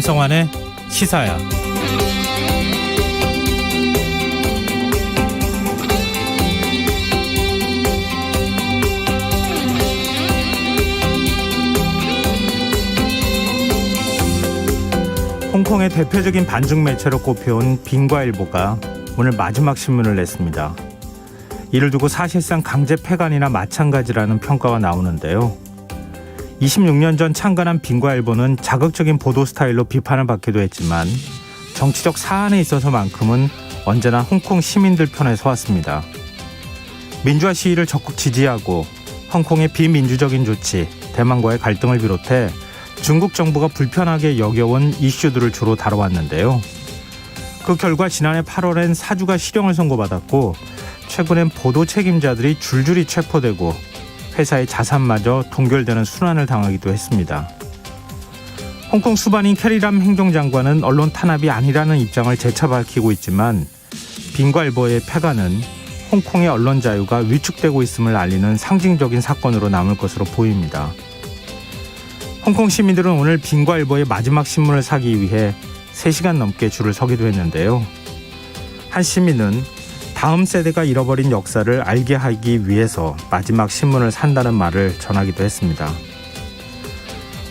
김성환의 시사야. 홍콩의 대표적인 반중 매체로 꼽혀온 빙과일보가 오늘 마지막 신문을 냈습니다. 이를 두고 사실상 강제 폐간이나 마찬가지라는 평가가 나오는데요. 26년 전 창간한 빙과일보는 자극적인 보도 스타일로 비판을 받기도 했지만 정치적 사안에 있어서만큼은 언제나 홍콩 시민들 편에 서왔습니다. 민주화 시위를 적극 지지하고 홍콩의 비민주적인 조치, 대만과의 갈등을 비롯해 중국 정부가 불편하게 여겨온 이슈들을 주로 다뤄왔는데요. 그 결과 지난해 8월엔 사주가 실형을 선고받았고 최근엔 보도 책임자들이 줄줄이 체포되고 회사의 자산마저 동결되는 순환을 당하기도 했습니다. 홍콩 수반인 캐리람 행정장관은 언론 탄압이 아니라는 입장을 재차 밝히고 있지만 빙과일보의 폐간은 홍콩의 언론 자유가 위축되고 있음을 알리는 상징적인 사건으로 남을 것으로 보입니다. 홍콩 시민들은 오늘 빙과일보의 마지막 신문을 사기 위해 3시간 넘게 줄을 서기도 했는데요. 한 시민은 다음 세대가 잃어버린 역사를 알게 하기 위해서 마지막 신문을 산다는 말을 전하기도 했습니다.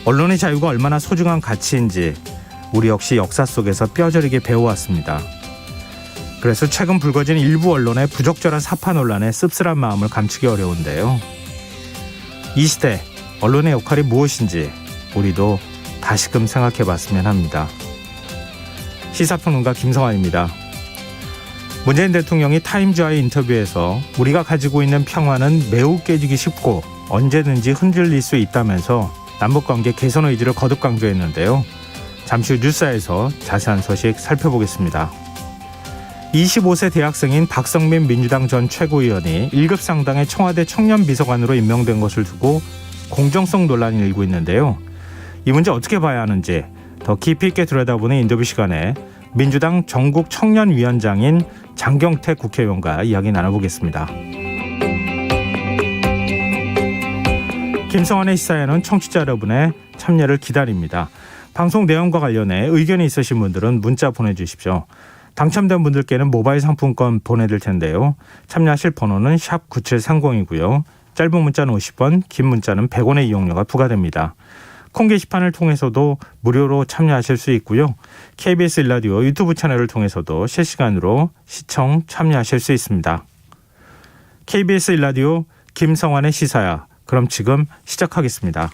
언론의 자유가 얼마나 소중한 가치인지 우리 역시 역사 속에서 뼈저리게 배워왔습니다. 그래서 최근 불거진 일부 언론의 부적절한 사파 논란에 씁쓸한 마음을 감추기 어려운데요. 이 시대 언론의 역할이 무엇인지 우리도 다시금 생각해봤으면 합니다. 시사평론가 김성환입니다. 문재인 대통령이 타임즈와의 인터뷰에서 우리가 가지고 있는 평화는 매우 깨지기 쉽고 언제든지 흔들릴 수 있다면서 남북관계 개선 의지를 거듭 강조했는데요. 잠시 후 뉴스에서 자세한 소식 살펴보겠습니다. 25세 대학생인 박성민 민주당 전 최고위원이 1급 상당의 청와대 청년비서관으로 임명된 것을 두고 공정성 논란이 일고 있는데요. 이 문제 어떻게 봐야 하는지 더 깊이 있게 들여다보는 인터뷰 시간에 민주당 전국 청년위원장인 장경태 국회의원과 이야기 나눠보겠습니다. 김성환의 시사에는 청취자 여러분의 참여를 기다립니다. 방송 내용과 관련해 의견이 있으신 분들은 문자 보내주십시오. 당첨된 분들께는 모바일 상품권 보내드릴 텐데요. 참여하실 번호는 샵 9730이고요. 짧은 문자는 50원, 긴 문자는 100원의 이용료가 부과됩니다. 콩 게시판을 통해서도 무료로 참여하실 수 있고요. KBS 일라디오 유튜브 채널을 통해서도 실시간으로 시청 참여하실 수 있습니다. KBS 일라디오 김성환의 시사야. 그럼 지금 시작하겠습니다.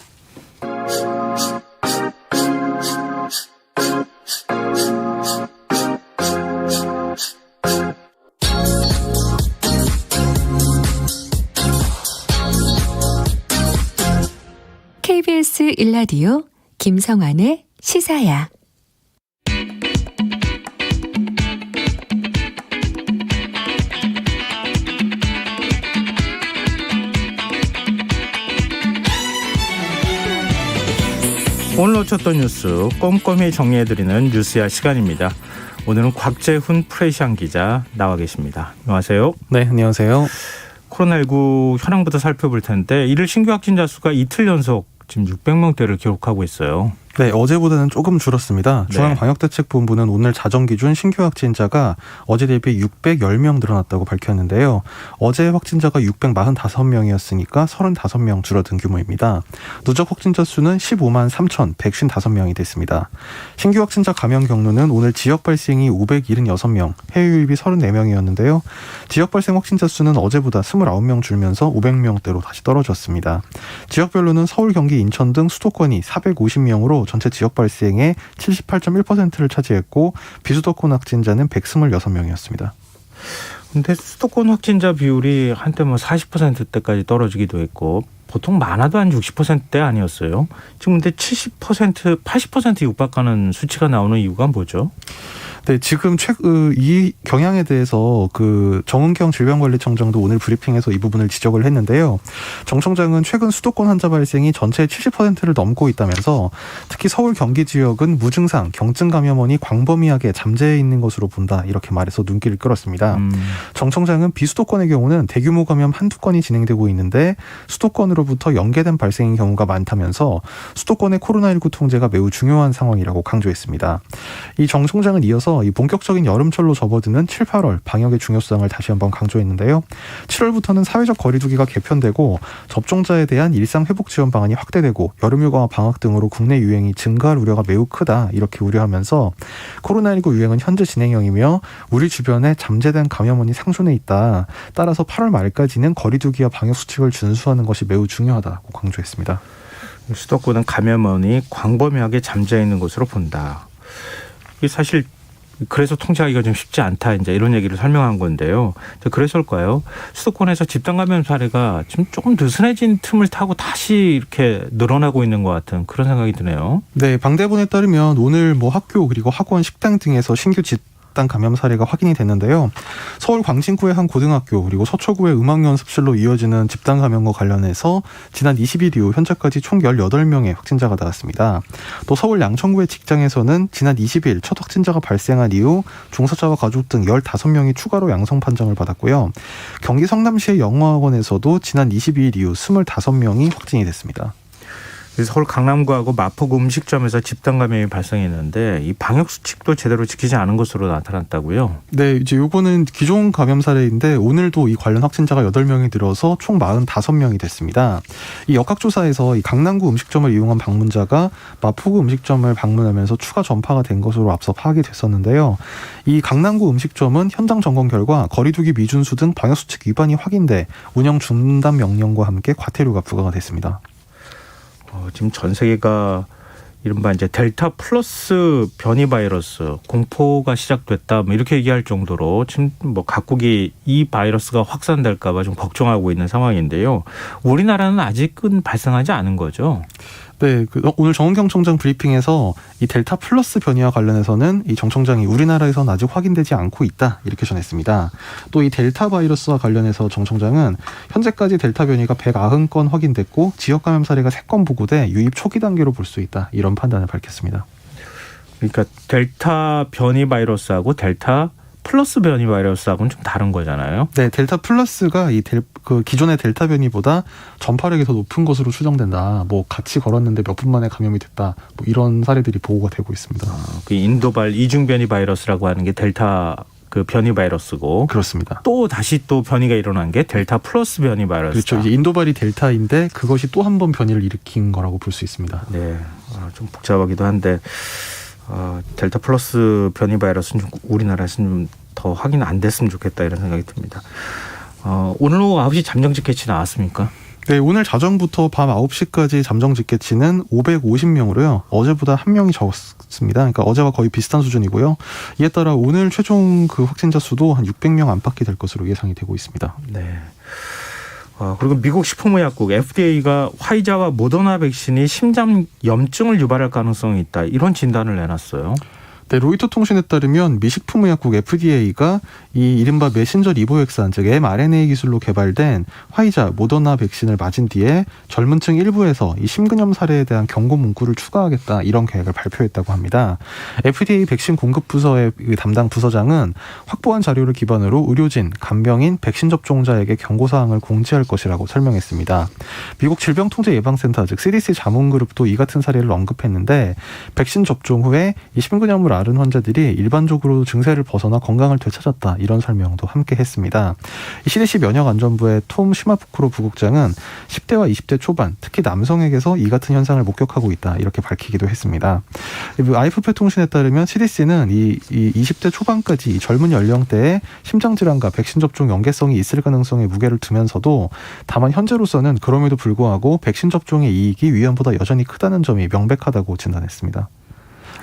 KBS 일라디오 김성환의 시사야. 오늘 놓쳤던 뉴스 꼼꼼히 정리해드리는 뉴스야 시간입니다. 오늘은 곽재훈 프레시안 기자 나와 계십니다. 안녕하세요. 네, 안녕하세요. 코로나19 현황부터 살펴볼 텐데 이를 신규 확진자 수가 이틀 연속 지금 600명대를 기록하고 있어요. 네, 어제보다는 조금 줄었습니다. 네. 중앙방역대책본부는 오늘 자정 기준 신규 확진자가 어제 대비 610명 늘어났다고 밝혔는데요. 어제 확진자가 645명이었으니까 35명 줄어든 규모입니다. 누적 확진자 수는 15만 3,155명이 됐습니다. 신규 확진자 감염 경로는 오늘 지역 발생이 576명, 해외 유입이 34명이었는데요. 지역 발생 확진자 수는 어제보다 29명 줄면서 500명대로 다시 떨어졌습니다. 지역별로는 서울, 경기, 인천 등 수도권이 450명으로 전체 지역 발생의 78.1%를 차지했고 비수도권 확진자는 126명이었습니다. 근데 수도권 확진자 비율이 한때 40%대까지 떨어지기도 했고 보통 많아도 한 60%대 아니었어요. 지금 근데 70%, 80% 육박하는 수치가 나오는 이유가 뭐죠? 네, 지금 이 경향에 대해서 정은경 질병관리청장도 오늘 브리핑에서 이 부분을 지적을 했는데요. 정 청장은 최근 수도권 환자 발생이 전체의 70%를 넘고 있다면서 특히 서울, 경기 지역은 무증상, 경증 감염원이 광범위하게 잠재해 있는 것으로 본다 이렇게 말해서 눈길을 끌었습니다. 정 청장은 비수도권의 경우는 대규모 감염 한두 건이 진행되고 있는데 수도권으로 7월부터 연계된 발생인 경우가 많다면서 수도권의 코로나19 통제가 매우 중요한 상황이라고 강조했습니다. 이 정 총장은 이어서 이 본격적인 여름철로 접어드는 7, 8월 방역의 중요성을 다시 한번 강조했는데요. 7월부터는 사회적 거리두기가 개편되고 접종자에 대한 일상 회복 지원 방안이 확대되고 여름휴가와 방학 등으로 국내 유행이 증가할 우려가 매우 크다 이렇게 우려하면서 코로나19 유행은 현재 진행형이며 우리 주변에 잠재된 감염원이 상존해 있다. 따라서 8월 말까지는 거리두기와 방역 수칙을 준수하는 것이 매우 중요하다고 강조했습니다. 수도권은 감염원이 광범위하게 잠재 있는 것으로 본다. 이게 사실 그래서 통제하기가 좀 쉽지 않다. 이제 이런 얘기를 설명한 건데요. 그래서일까요? 수도권에서 집단 감염 사례가 지금 조금 느슨해진 틈을 타고 다시 이렇게 늘어나고 있는 것 같은 그런 생각이 드네요. 네, 방대본에 따르면 오늘 학교 그리고 학원, 식당 등에서 신규 집단 감염 사례가 확인이 됐는데요. 서울 광진구의 한 고등학교 그리고 서초구의 음악연습실로 이어지는 집단 감염과 관련해서 지난 20일 이후 현재까지 총 18명의 확진자가 나왔습니다. 또 서울 양천구의 직장에서는 지난 20일 첫 확진자가 발생한 이후 종사자와 가족 등 15명이 추가로 양성 판정을 받았고요. 경기 성남시의 영어학원에서도 지난 22일 이후 25명이 확진이 됐습니다. 서울 강남구하고 마포구 음식점에서 집단 감염이 발생했는데 이 방역 수칙도 제대로 지키지 않은 것으로 나타났다고요? 네, 이제 요거는 기존 감염 사례인데 오늘도 이 관련 확진자가 8명이 늘어서 총 45명이 됐습니다. 이 역학조사에서 이 강남구 음식점을 이용한 방문자가 마포구 음식점을 방문하면서 추가 전파가 된 것으로 앞서 파악이 됐었는데요. 이 강남구 음식점은 현장 점검 결과 거리두기 미준수 등 방역 수칙 위반이 확인돼 운영 중단 명령과 함께 과태료가 부과가 됐습니다. 지금 전 세계가 이른바 이제 델타 플러스 변이 바이러스 공포가 시작됐다 이렇게 얘기할 정도로 지금 각국이 이 바이러스가 확산될까 봐 좀 걱정하고 있는 상황인데요. 우리나라는 아직은 발생하지 않은 거죠? 네, 오늘 정은경 총장 브리핑에서 이 델타 플러스 변이와 관련해서는 이 정 총장이 우리나라에서는 아직 확인되지 않고 있다 이렇게 전했습니다. 또 이 델타 바이러스와 관련해서 정 총장은 현재까지 델타 변이가 190건 확인됐고 지역 감염 사례가 3건 보고돼 유입 초기 단계로 볼 수 있다 이런 판단을 밝혔습니다. 그러니까 델타 변이 바이러스하고 델타 플러스 변이 바이러스하고는 좀 다른 거잖아요. 네, 델타 플러스가 기존의 델타 변이보다 전파력이 더 높은 것으로 추정된다. 같이 걸었는데 몇 분 만에 감염이 됐다. 이런 사례들이 보고가 되고 있습니다. 그 인도발 이중 변이 바이러스라고 하는 게 델타 그 변이 바이러스고, 그렇습니다. 또 다시 또 변이가 일어난 게 델타 플러스 변이 바이러스다. 그렇죠. 이제 인도발이 델타인데 그것이 또 한 번 변이를 일으킨 거라고 볼 수 있습니다. 네, 좀 복잡하기도 한데. 델타 플러스 변이 바이러스는 좀 우리나라에서는 좀 더 확인 안 됐으면 좋겠다 이런 생각이 듭니다. 오늘 오후 9시 잠정직 개치 나왔습니까? 네, 오늘 자정부터 밤 9시까지 잠정직 개치는 550명으로요. 어제보다 1명이 적었습니다. 그러니까 어제와 거의 비슷한 수준이고요. 이에 따라 오늘 최종 그 확진자 수도 한 600명 안팎이 될 것으로 예상이 되고 있습니다. 네. 그리고 미국 식품의약국 FDA가 화이자와 모더나 백신이 심장 염증을 유발할 가능성이 있다. 이런 진단을 내놨어요. 네, 로이터 통신에 따르면 미 식품의약국 FDA가 이 이른바 메신저 리보액산 즉 mRNA 기술로 개발된 화이자, 모더나 백신을 맞은 뒤에 젊은 층 일부에서 이 심근염 사례에 대한 경고 문구를 추가하겠다 이런 계획을 발표했다고 합니다. FDA 백신 공급 부서의 담당 부서장은 확보한 자료를 기반으로 의료진, 간병인, 백신 접종자에게 경고 사항을 공지할 것이라고 설명했습니다. 미국 질병통제예방센터 즉 CDC 자문그룹도 이 같은 사례를 언급했는데 백신 접종 후에 이 심근염을 앓은 환자들이 일반적으로 증세를 벗어나 건강을 되찾았다 이런 설명도 함께 했습니다. CDC 면역안전부의 톰 시마푸크로 부국장은 10대와 20대 초반 특히 남성에게서 이 같은 현상을 목격하고 있다 이렇게 밝히기도 했습니다. IFP 통신에 따르면 CDC는 이 20대 초반까지 이 젊은 연령대에 심장질환과 백신 접종 연계성이 있을 가능성에 무게를 두면서도 다만 현재로서는 그럼에도 불구하고 백신 접종의 이익이 위험보다 여전히 크다는 점이 명백하다고 진단했습니다.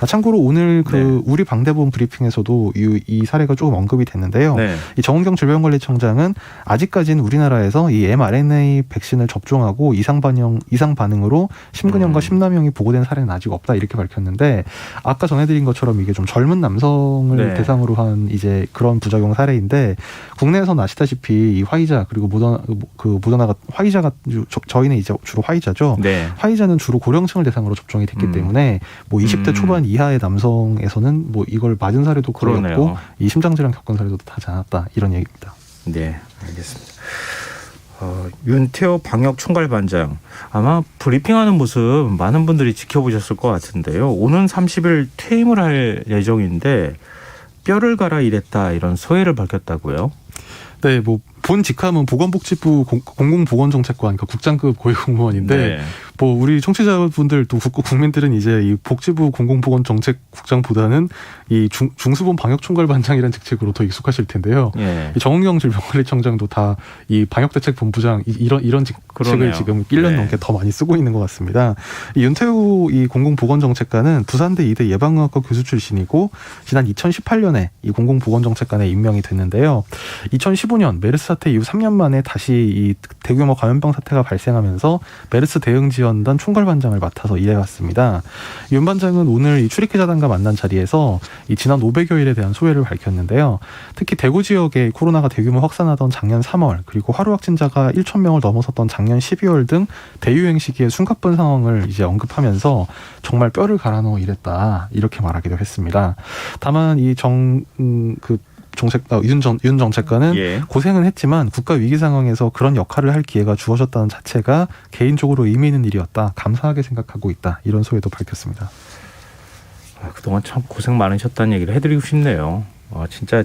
참고로 오늘 우리 방대본 브리핑에서도 이 사례가 조금 언급이 됐는데요. 네. 이 정은경 질병관리청장은 아직까지는 우리나라에서 이 mRNA 백신을 접종하고 이상 반응으로 심근염과 심낭염이 보고된 사례는 아직 없다 이렇게 밝혔는데 아까 전해드린 것처럼 이게 좀 젊은 남성을 대상으로 한 이제 그런 부작용 사례인데 국내에서는 아시다시피 이 화이자 그리고 모더나가 화이자가 저희는 이제 주로 화이자죠. 네. 화이자는 주로 고령층을 대상으로 접종이 됐기 때문에 20대 초반 이하의 남성에서는 이걸 맞은 사례도 거의 없고 이 심장질환 겪은 사례도 하지 않았다 이런 얘기입니다. 네, 알겠습니다. 윤태호 방역총괄반장 아마 브리핑하는 모습 많은 분들이 지켜보셨을 것 같은데요. 오는 30일 퇴임을 할 예정인데 뼈를 갈아 일했다 이런 소회를 밝혔다고요. 네, 뭐 본 직함은 보건복지부 공공보건정책관, 그러니까 국장급 고위공무원인데, 네. 뭐 우리 청취자분들 또 국민들은 이제 이 복지부 공공보건정책국장보다는 이 중수본 방역총괄반장이라는 직책으로 더 익숙하실 텐데요. 예. 이 정은경 질병관리청장도 다 이 방역대책본부장 이런 직책을 그러네요. 지금 1년 네. 넘게 더 많이 쓰고 있는 것 같습니다. 이 윤태우 이 공공보건정책관은 부산대 이대 예방의학과 교수 출신이고 지난 2018년에 이 공공보건정책관에 임명이 됐는데요. 2015년 메르스 사태 이후 3년 만에 다시 이 대규모 감염병 사태가 발생하면서 메르스 대응 지원단 총괄반장을 맡아서 일해왔습니다. 윤 반장은 오늘 이 출입기자단과 만난 자리에서 이 지난 500여 일에 대한 소회를 밝혔는데요. 특히 대구 지역에 코로나가 대규모 확산하던 작년 3월 그리고 하루 확진자가 1,000명을 넘어섰던 작년 12월 등 대유행 시기의 숨가쁜 상황을 이제 언급하면서 정말 뼈를 갈아 넣어 일했다 이렇게 말하기도 했습니다. 다만 이 윤 정책관은 예. 고생은 했지만 국가 위기 상황에서 그런 역할을 할 기회가 주어졌다는 자체가 개인적으로 의미 있는 일이었다. 감사하게 생각하고 있다. 이런 소회도 밝혔습니다. 그동안 참 고생 많으셨다는 얘기를 해드리고 싶네요. 진짜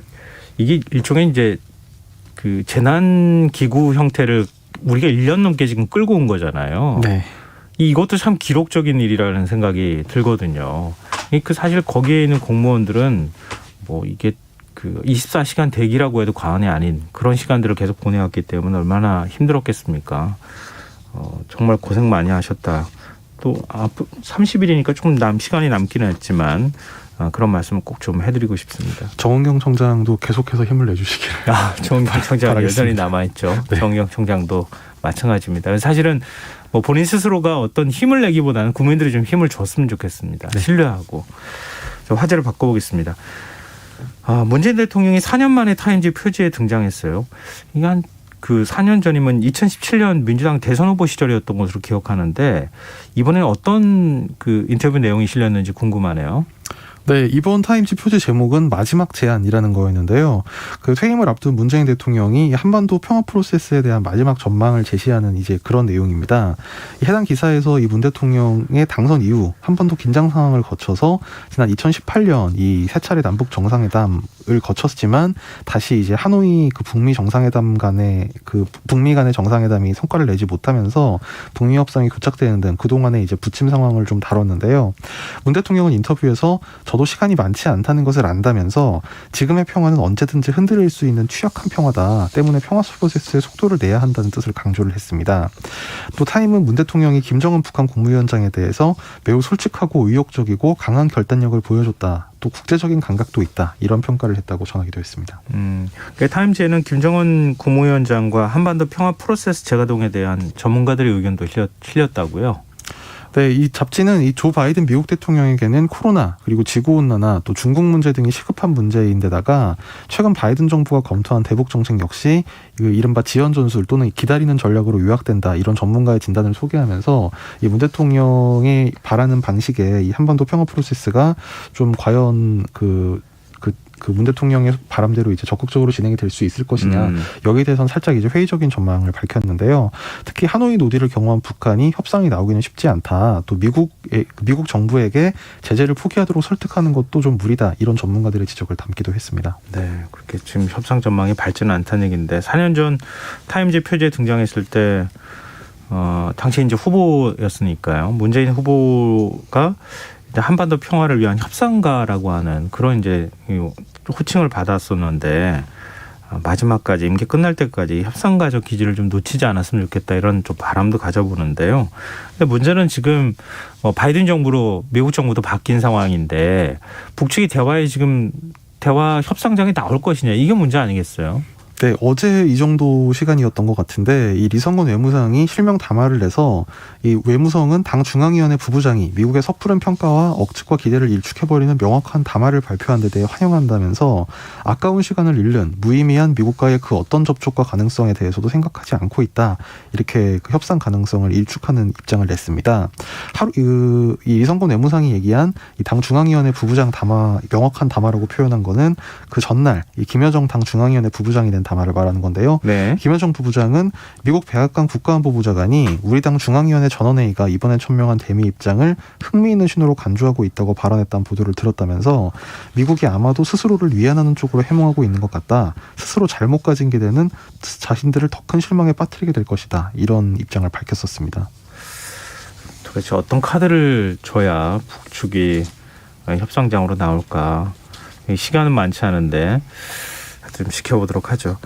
이게 일종의 이제 그 재난기구 형태를 우리가 1년 넘게 지금 끌고 온 거잖아요. 네. 이것도 참 기록적인 일이라는 생각이 들거든요. 그 사실 거기에 있는 공무원들은 뭐 이게 그 24시간 대기라고 해도 과언이 아닌 그런 시간들을 계속 보내왔기 때문에 얼마나 힘들었겠습니까. 정말 고생 많이 하셨다. 또 30일이니까 조금 시간이 남기는 했지만 그런 말씀을 꼭 좀 해드리고 싶습니다. 정은경 청장도 계속해서 힘을 내주시기를. 정은경 청장 여전히 남아있죠. 네. 정은경 청장도 마찬가지입니다. 사실은 뭐 본인 스스로가 어떤 힘을 내기보다는 국민들이 좀 힘을 줬으면 좋겠습니다. 네. 신뢰하고. 화제를 바꿔보겠습니다. 문재인 대통령이 4년 만에 타임지 표지에 등장했어요. 이게 한 그 4년 전이면 2017년 민주당 대선 후보 시절이었던 것으로 기억하는데 이번에는 어떤 그 인터뷰 내용이 실렸는지 궁금하네요. 네, 이번 타임지 표지 제목은 마지막 제안이라는 거였는데요. 그 퇴임을 앞둔 문재인 대통령이 한반도 평화 프로세스에 대한 마지막 전망을 제시하는 이제 그런 내용입니다. 해당 기사에서 이 문 대통령의 당선 이후 한반도 긴장 상황을 거쳐서 지난 2018년 이 세 차례 남북 정상회담을 거쳤지만 다시 이제 하노이 그 북미 정상회담 간의 북미 간의 정상회담이 성과를 내지 못하면서 북미 협상이 교착되는 등 그동안의 이제 부침 상황을 좀 다뤘는데요. 문 대통령은 인터뷰에서 저도 시간이 많지 않다는 것을 안다면서 지금의 평화는 언제든지 흔들릴 수 있는 취약한 평화다. 때문에 평화 프로세스에 속도를 내야 한다는 뜻을 강조를 했습니다. 또 타임은 문 대통령이 김정은 북한 국무위원장에 대해서 매우 솔직하고 의욕적이고 강한 결단력을 보여줬다. 또 국제적인 감각도 있다. 이런 평가를 했다고 전하기도 했습니다. 타임지에는 김정은 국무위원장과 한반도 평화 프로세스 재가동에 대한 전문가들의 의견도 실렸다고요. 네, 이 잡지는 이 조 바이든 미국 대통령에게는 코로나 그리고 지구온난화 또 중국 문제 등이 시급한 문제인데다가 최근 바이든 정부가 검토한 대북 정책 역시 이른바 지연 전술 또는 기다리는 전략으로 요약된다 이런 전문가의 진단을 소개하면서 이 문 대통령이 바라는 방식의 이 한반도 평화 프로세스가 좀 과연 그 문 대통령의 바람대로 이제 적극적으로 진행이 될 수 있을 것이냐 여기에 대해서는 살짝 이제 회의적인 전망을 밝혔는데요. 특히 하노이 노딜을 경험한 북한이 협상이 나오기는 쉽지 않다. 또 미국 정부에게 제재를 포기하도록 설득하는 것도 좀 무리다. 이런 전문가들의 지적을 담기도 했습니다. 네, 그렇게 지금 협상 전망이 밝지는 않다는 얘기인데 4년 전 타임지 표지에 등장했을 때 당시 이제 후보였으니까요. 문재인 후보가 한반도 평화를 위한 협상가라고 하는 그런 이제 호칭을 받았었는데 마지막까지 임기 끝날 때까지 협상가적 기질을 좀 놓치지 않았으면 좋겠다 이런 좀 바람도 가져보는데요. 근데 문제는 지금 바이든 정부로 미국 정부도 바뀐 상황인데 북측이 대화 협상장에 나올 것이냐 이게 문제 아니겠어요? 네, 어제 이 정도 시간이었던 것 같은데 이 리성건 외무상이 실명 담화를 내서 이 외무성은 당 중앙위원회 부부장이 미국의 섣부른 평가와 억측과 기대를 일축해버리는 명확한 담화를 발표한 데 대해 환영한다면서 아까운 시간을 잃는 무의미한 미국과의 그 어떤 접촉과 가능성에 대해서도 생각하지 않고 있다. 이렇게 그 협상 가능성을 일축하는 입장을 냈습니다. 이 리성건 외무상이 얘기한 이 당 중앙위원회 부부장 담화 명확한 담화라고 표현한 거는 그 전날 이 김여정 당 중앙위원회 부부장이 낸 담화를 말하는 건데요. 네. 김여정 부부장은 미국 백악관 국가안보보좌관이 우리 당 중앙위원회 전원회의가 이번에 천명한 대미 입장을 흥미있는 신호로 간주하고 있다고 발언했다는 보도를 들었다면서 미국이 아마도 스스로를 위안하는 쪽으로 해몽하고 있는 것 같다. 스스로 잘못 가진 게 되는 자신들을 더 큰 실망에 빠뜨리게 될 것이다. 이런 입장을 밝혔었습니다. 도대체 어떤 카드를 줘야 북측이 협상장으로 나올까. 시간은 많지 않은데 좀 지켜보도록 하죠.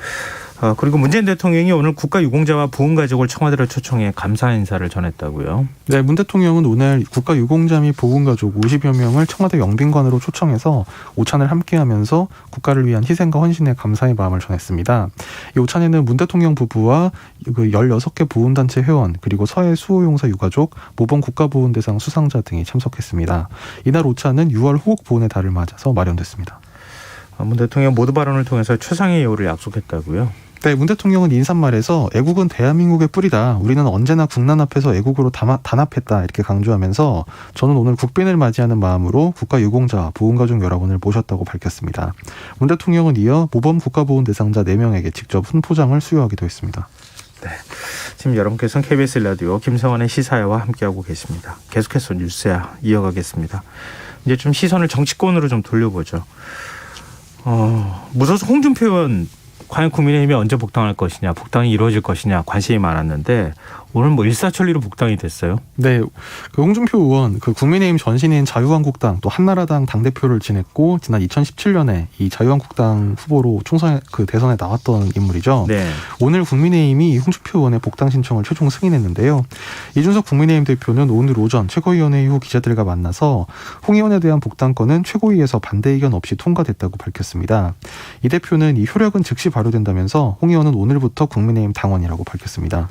그리고 문재인 대통령이 오늘 국가유공자와 부흥가족을 청와대로 초청해 감사 인사를 전했다고요. 네, 문 대통령은 오늘 국가유공자 및 부흥가족 50여 명을 청와대 영빈관으로 초청해서 오찬을 함께하면서 국가를 위한 희생과 헌신에 감사의 마음을 전했습니다. 이 오찬에는 문 대통령 부부와 그 16개 보훈단체 회원 그리고 서해 수호용사 유가족, 모범 국가보훈대상 수상자 등이 참석했습니다. 이날 오찬은 6월 호국보훈의 달을 맞아서 마련됐습니다. 문 대통령 모두 발언을 통해서 최상의 예우를 약속했다고요. 네, 문 대통령은 인사말에서 애국은 대한민국의 뿌리다. 우리는 언제나 국난 앞에서 애국으로 단합했다. 이렇게 강조하면서 저는 오늘 국빈을 맞이하는 마음으로 국가유공자, 부흥가족 여러분을 모셨다고 밝혔습니다. 문 대통령은 이어 모범 국가보훈 대상자 4명에게 직접 훈포장을 수여하기도 했습니다. 네, 지금 여러분께서는 KBS 라디오 김성환의 시사야와 함께하고 계십니다. 계속해서 뉴스야 이어가겠습니다. 이제 좀 시선을 정치권으로 좀 돌려보죠. 무소속 홍준표 의원 과연 국민의힘이 언제 복당할 것이냐, 복당이 이루어질 것이냐 관심이 많았는데 오늘 일사천리로 복당이 됐어요. 네, 그 홍준표 의원 그 국민의힘 전신인 자유한국당 또 한나라당 당대표를 지냈고 지난 2017년에 이 자유한국당 후보로 총선 그 대선에 나왔던 인물이죠. 네. 오늘 국민의힘이 홍준표 의원의 복당 신청을 최종 승인했는데요. 이준석 국민의힘 대표는 오늘 오전 최고위원회 이후 기자들과 만나서 홍 의원에 대한 복당권은 최고위에서 반대 의견 없이 통과됐다고 밝혔습니다. 이 대표는 이 효력은 즉시 발효된다면서 홍 의원은 오늘부터 국민의힘 당원이라고 밝혔습니다.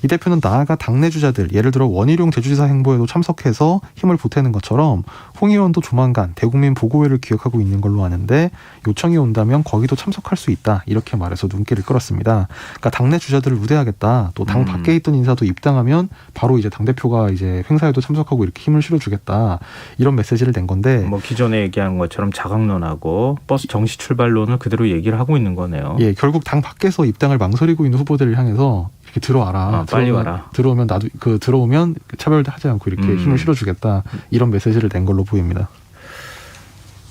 이 대표는 나아가 당내 주자들 예를 들어 원희룡 제주지사 행보에도 참석해서 힘을 보태는 것처럼 홍 의원도 조만간 대국민 보고회를 기획하고 있는 걸로 아는데 요청이 온다면 거기도 참석할 수 있다 이렇게 말해서 눈길을 끌었습니다. 그러니까 당내 주자들을 우대하겠다. 또 당 밖에 있던 인사도 입당하면 바로 이제 당대표가 이제 행사에도 참석하고 이렇게 힘을 실어주겠다 이런 메시지를 낸 건데 뭐 기존에 얘기한 것처럼 자강론하고 버스 정시 출발론을 그대로 얘기를 하고 있는 거네요. 예, 결국 당 밖에서 입당을 망설이고 있는 후보들을 향해서 이렇게 들어와라. 빨리 와라. 들어오면 나도 들어오면 차별도 하지 않고 이렇게 힘을 실어주겠다. 이런 메시지를 낸 걸로 보입니다.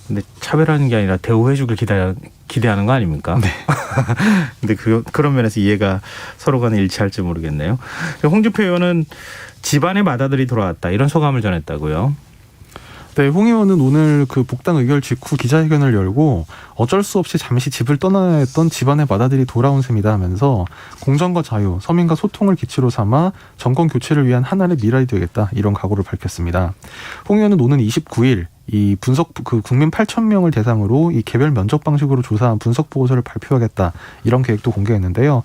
근데 차별하는 게 아니라 대우해주길 기대하는 거 아닙니까? 네. 근데 그런 면에서 이해가 서로 간에 일치할지 모르겠네요. 홍준표 의원은 집안의 맏아들이 돌아왔다 이런 소감을 전했다고요. 네, 홍 의원은 오늘 그 복당 의결 직후 기자회견을 열고 어쩔 수 없이 잠시 집을 떠나야 했던 집안의 맏아들이 돌아온 셈이다 하면서 공정과 자유, 서민과 소통을 기치로 삼아 정권 교체를 위한 하나의 미랄이 되겠다 이런 각오를 밝혔습니다. 홍 의원은 오는 29일 이 분석 그 국민 8,000명을 대상으로 이 개별 면접 방식으로 조사한 분석 보고서를 발표하겠다 이런 계획도 공개했는데요.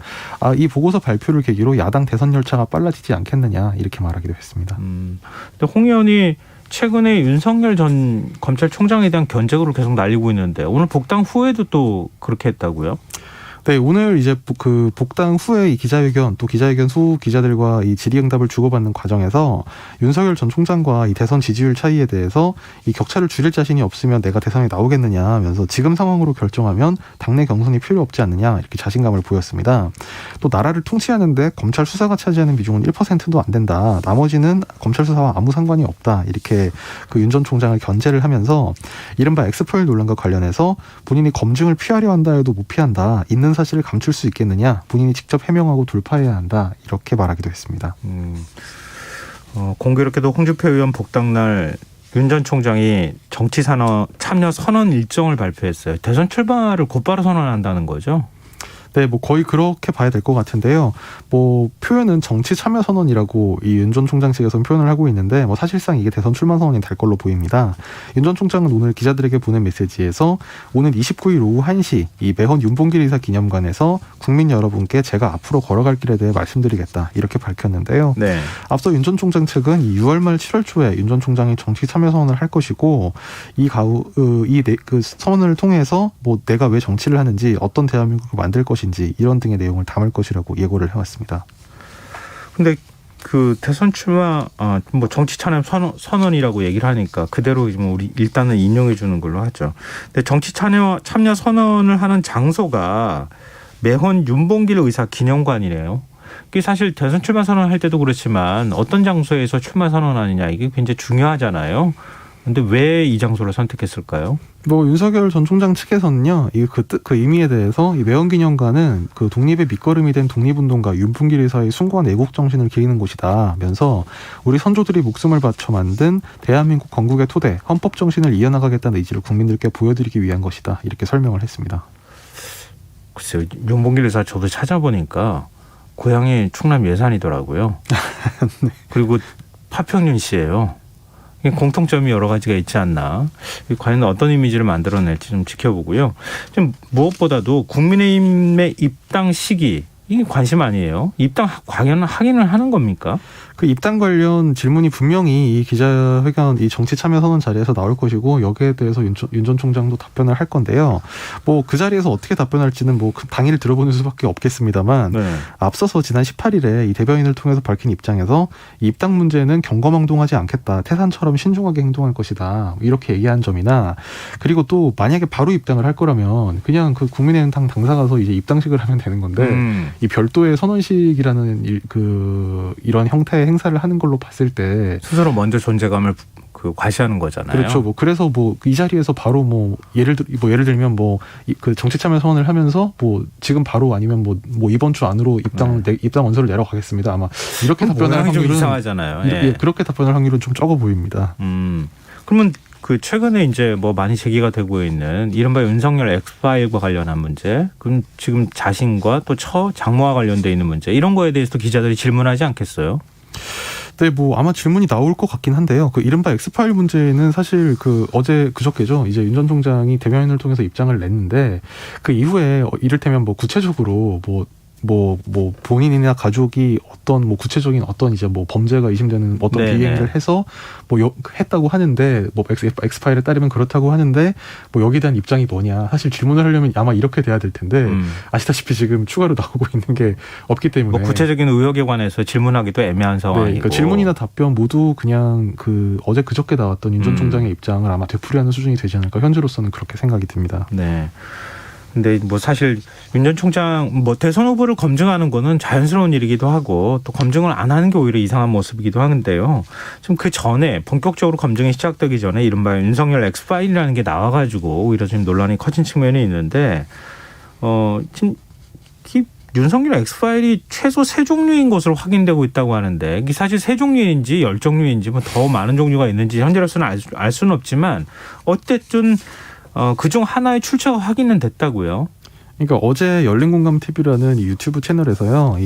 이 보고서 발표를 계기로 야당 대선 열차가 빨라지지 않겠느냐 이렇게 말하기도 했습니다. 근데 홍 의원이 최근에 윤석열 전 검찰총장에 대한 견제구를 계속 날리고 있는데 오늘 복당 후에도 또 그렇게 했다고요? 네, 오늘 이제 그 복당 후에 이 기자회견 또 기자회견 후 기자들과 이 질의응답을 주고받는 과정에서 윤석열 전 총장과 이 대선 지지율 차이에 대해서 이 격차를 줄일 자신이 없으면 내가 대선에 나오겠느냐 하면서 지금 상황으로 결정하면 당내 경선이 필요 없지 않느냐 이렇게 자신감을 보였습니다. 또 나라를 통치하는데 검찰 수사가 차지하는 비중은 1%도 안 된다. 나머지는 검찰 수사와 아무 상관이 없다. 이렇게 그 윤 전 총장을 견제를 하면서 이른바 엑스프로일 논란과 관련해서 본인이 검증을 피하려 한다 해도 못 피한다. 있는 사실을 감출 수 있겠느냐. 본인이 직접 해명하고 돌파해야 한다. 이렇게 말하기도 했습니다. 공교롭게도 홍준표 의원 복당날 윤 전 총장이 정치 참여 선언 일정을 발표했어요. 대선 출마를 곧바로 선언한다는 거죠? 네, 뭐 거의 그렇게 봐야 될 것 같은데요. 뭐 표현은 정치 참여 선언이라고 이 윤 전 총장 측에서는 표현을 하고 있는데 뭐 사실상 이게 대선 출마 선언이 될 걸로 보입니다. 윤 전 총장은 오늘 기자들에게 보낸 메시지에서 오는 29일 오후 1시 이 매헌 윤봉길 의사 기념관에서 국민 여러분께 제가 앞으로 걸어갈 길에 대해 말씀드리겠다 이렇게 밝혔는데요. 네. 앞서 윤 전 총장 측은 이 6월 말 7월 초에 윤 전 총장이 정치 참여 선언을 할 것이고 그 선언을 통해서 뭐 내가 왜 정치를 하는지 어떤 대한민국을 만들 것인지 이런 등의 내용을 담을 것이라고 예고를 해왔습니다. 근데 그 대선 출마 뭐 정치 참여 선언이라고 얘기를 하니까 그대로 뭐 우리 일단은 인용해 주는 걸로 하죠. 근데 정치 참여 선언을 하는 장소가 매헌 윤봉길 의사 기념관이래요. 이게 사실 대선 출마 선언할 때도 그렇지만 어떤 장소에서 출마 선언하느냐 이게 굉장히 중요하잖아요. 근데 왜 이 장소를 선택했을까요? 뭐 윤석열 전 총장 측에서는요, 그 의미에 대해서 이 매헌기념관은 그 독립의 밑거름이 된 독립운동가 윤봉길 의사의 숭고한 애국 정신을 기리는 곳이다면서 우리 선조들이 목숨을 바쳐 만든 대한민국 건국의 토대 헌법 정신을 이어나가겠다는 의지를 국민들께 보여드리기 위한 것이다 이렇게 설명을 했습니다. 글쎄요, 윤봉길 의사 저도 찾아보니까 고향이 충남 예산이더라고요. 네. 그리고 파평윤 씨예요. 공통점이 여러 가지가 있지 않나. 과연 어떤 이미지를 만들어낼지 좀 지켜보고요. 좀 무엇보다도 국민의힘의 입당 시기 이게 관심 아니에요. 입당 과연 확인을 하는 겁니까? 그 입당 관련 질문이 분명히 이 기자회견, 이 정치 참여 선언 자리에서 나올 것이고 여기에 대해서 윤 전 총장도 답변을 할 건데요. 뭐 그 자리에서 어떻게 답변할지는 뭐 당일 들어보는 수밖에 없겠습니다만 네. 앞서서 지난 18일에 이 대변인을 통해서 밝힌 입장에서 이 입당 문제는 경거망동하지 않겠다. 태산처럼 신중하게 행동할 것이다. 이렇게 얘기한 점이나 그리고 또 만약에 바로 입당을 할 거라면 그냥 그 국민의힘 당사 가서 이제 입당식을 하면 되는 건데 이 별도의 선언식이라는 이런 형태의 행사를 하는 걸로 봤을 때 스스로 먼저 존재감을 과시하는 거잖아요. 그렇죠. 뭐 그래서 뭐 이 자리에서 바로 뭐 예를 들면 뭐 그 정치 참여 선언을 하면서 뭐 지금 바로 아니면 뭐 이번 주 안으로 입당 원서를 내러 가겠습니다. 아마 이렇게 답변할 확률은 좀 이상하잖아요. 예, 그렇게 답변할 확률은 좀 적어 보입니다. 그러면 그 최근에 이제 뭐 많이 제기가 되고 있는 이른바 윤석열 엑스파일과 관련한 문제, 그럼 지금 자신과 또 장모와 관련돼 있는 문제 이런 거에 대해서도 기자들이 질문하지 않겠어요? 네, 뭐 아마 질문이 나올 것 같긴 한데요. 그 이른바 엑스파일 문제는 사실 그저께죠. 이제 윤 전 총장이 대변인을 통해서 입장을 냈는데 그 이후에 이를테면 뭐 구체적으로 뭐 본인이나 가족이 어떤 뭐 구체적인 어떤 이제 뭐 범죄가 의심되는 어떤 비행을 해서 뭐 했다고 하는데 뭐 엑스파일에 따르면 그렇다고 하는데 뭐 여기에 대한 입장이 뭐냐 사실 질문을 하려면 아마 이렇게 돼야 될 텐데 아시다시피 지금 추가로 나오고 있는 게 없기 때문에 뭐 구체적인 의혹에 관해서 질문하기도 애매한 상황이고 그러니까 질문이나 답변 모두 그냥 그저께 나왔던 윤 전 총장의 입장을 아마 되풀이하는 수준이 되지 않을까 현재로서는 그렇게 생각이 듭니다. 네. 근데 뭐 사실 윤 전 총장 뭐 대선 후보를 검증하는 거는 자연스러운 일이기도 하고 또 검증을 안 하는 게 오히려 이상한 모습이기도 하는데요. 좀 그 전에 본격적으로 검증이 시작되기 전에 이른바 윤석열 엑스파일이라는 게 나와가지고 오히려 좀 논란이 커진 측면이 있는데 지금 윤석열 엑스파일이 최소 3종류인 것으로 확인되고 있다고 하는데 이게 사실 3종류인지 10종류인지 뭐 더 많은 종류가 있는지 현재로서는 알 수는 없지만 어쨌든 그중 하나의 출처가 확인은 됐다고요. 그러니까 어제 열린공감TV라는 이 유튜브 채널에서요,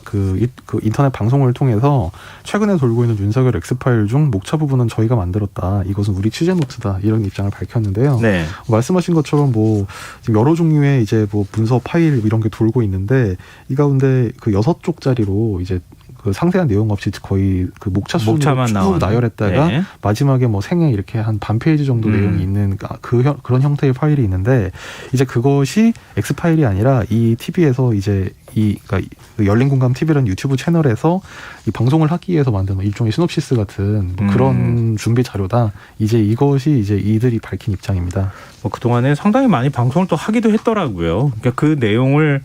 그 인터넷 방송을 통해서 최근에 돌고 있는 윤석열 엑스파일 중 목차 부분은 저희가 만들었다. 이것은 우리 취재 노트다. 이런 입장을 밝혔는데요. 네. 말씀하신 것처럼 뭐 지금 여러 종류의 이제 뭐 문서 파일 이런 게 돌고 있는데 이 가운데 그 6쪽짜리로 이제 그 상세한 내용 없이 거의 그 목차 수준으로 쭉 나열했다가 네. 마지막에 뭐 생애 이렇게 한 반 페이지 정도 내용이 있는 그런 형태의 파일이 있는데 이제 그것이 엑스파일이 아니라 이 TV에서 이제 그러니까 열린공감 TV라는 유튜브 채널에서 이 방송을 하기 위해서 만든 일종의 시놉시스 같은 뭐 그런 준비 자료다. 이제 이것이 이제 이들이 밝힌 입장입니다. 뭐 그동안에 상당히 많이 방송을 또 하기도 했더라고요. 그러니까 그 내용을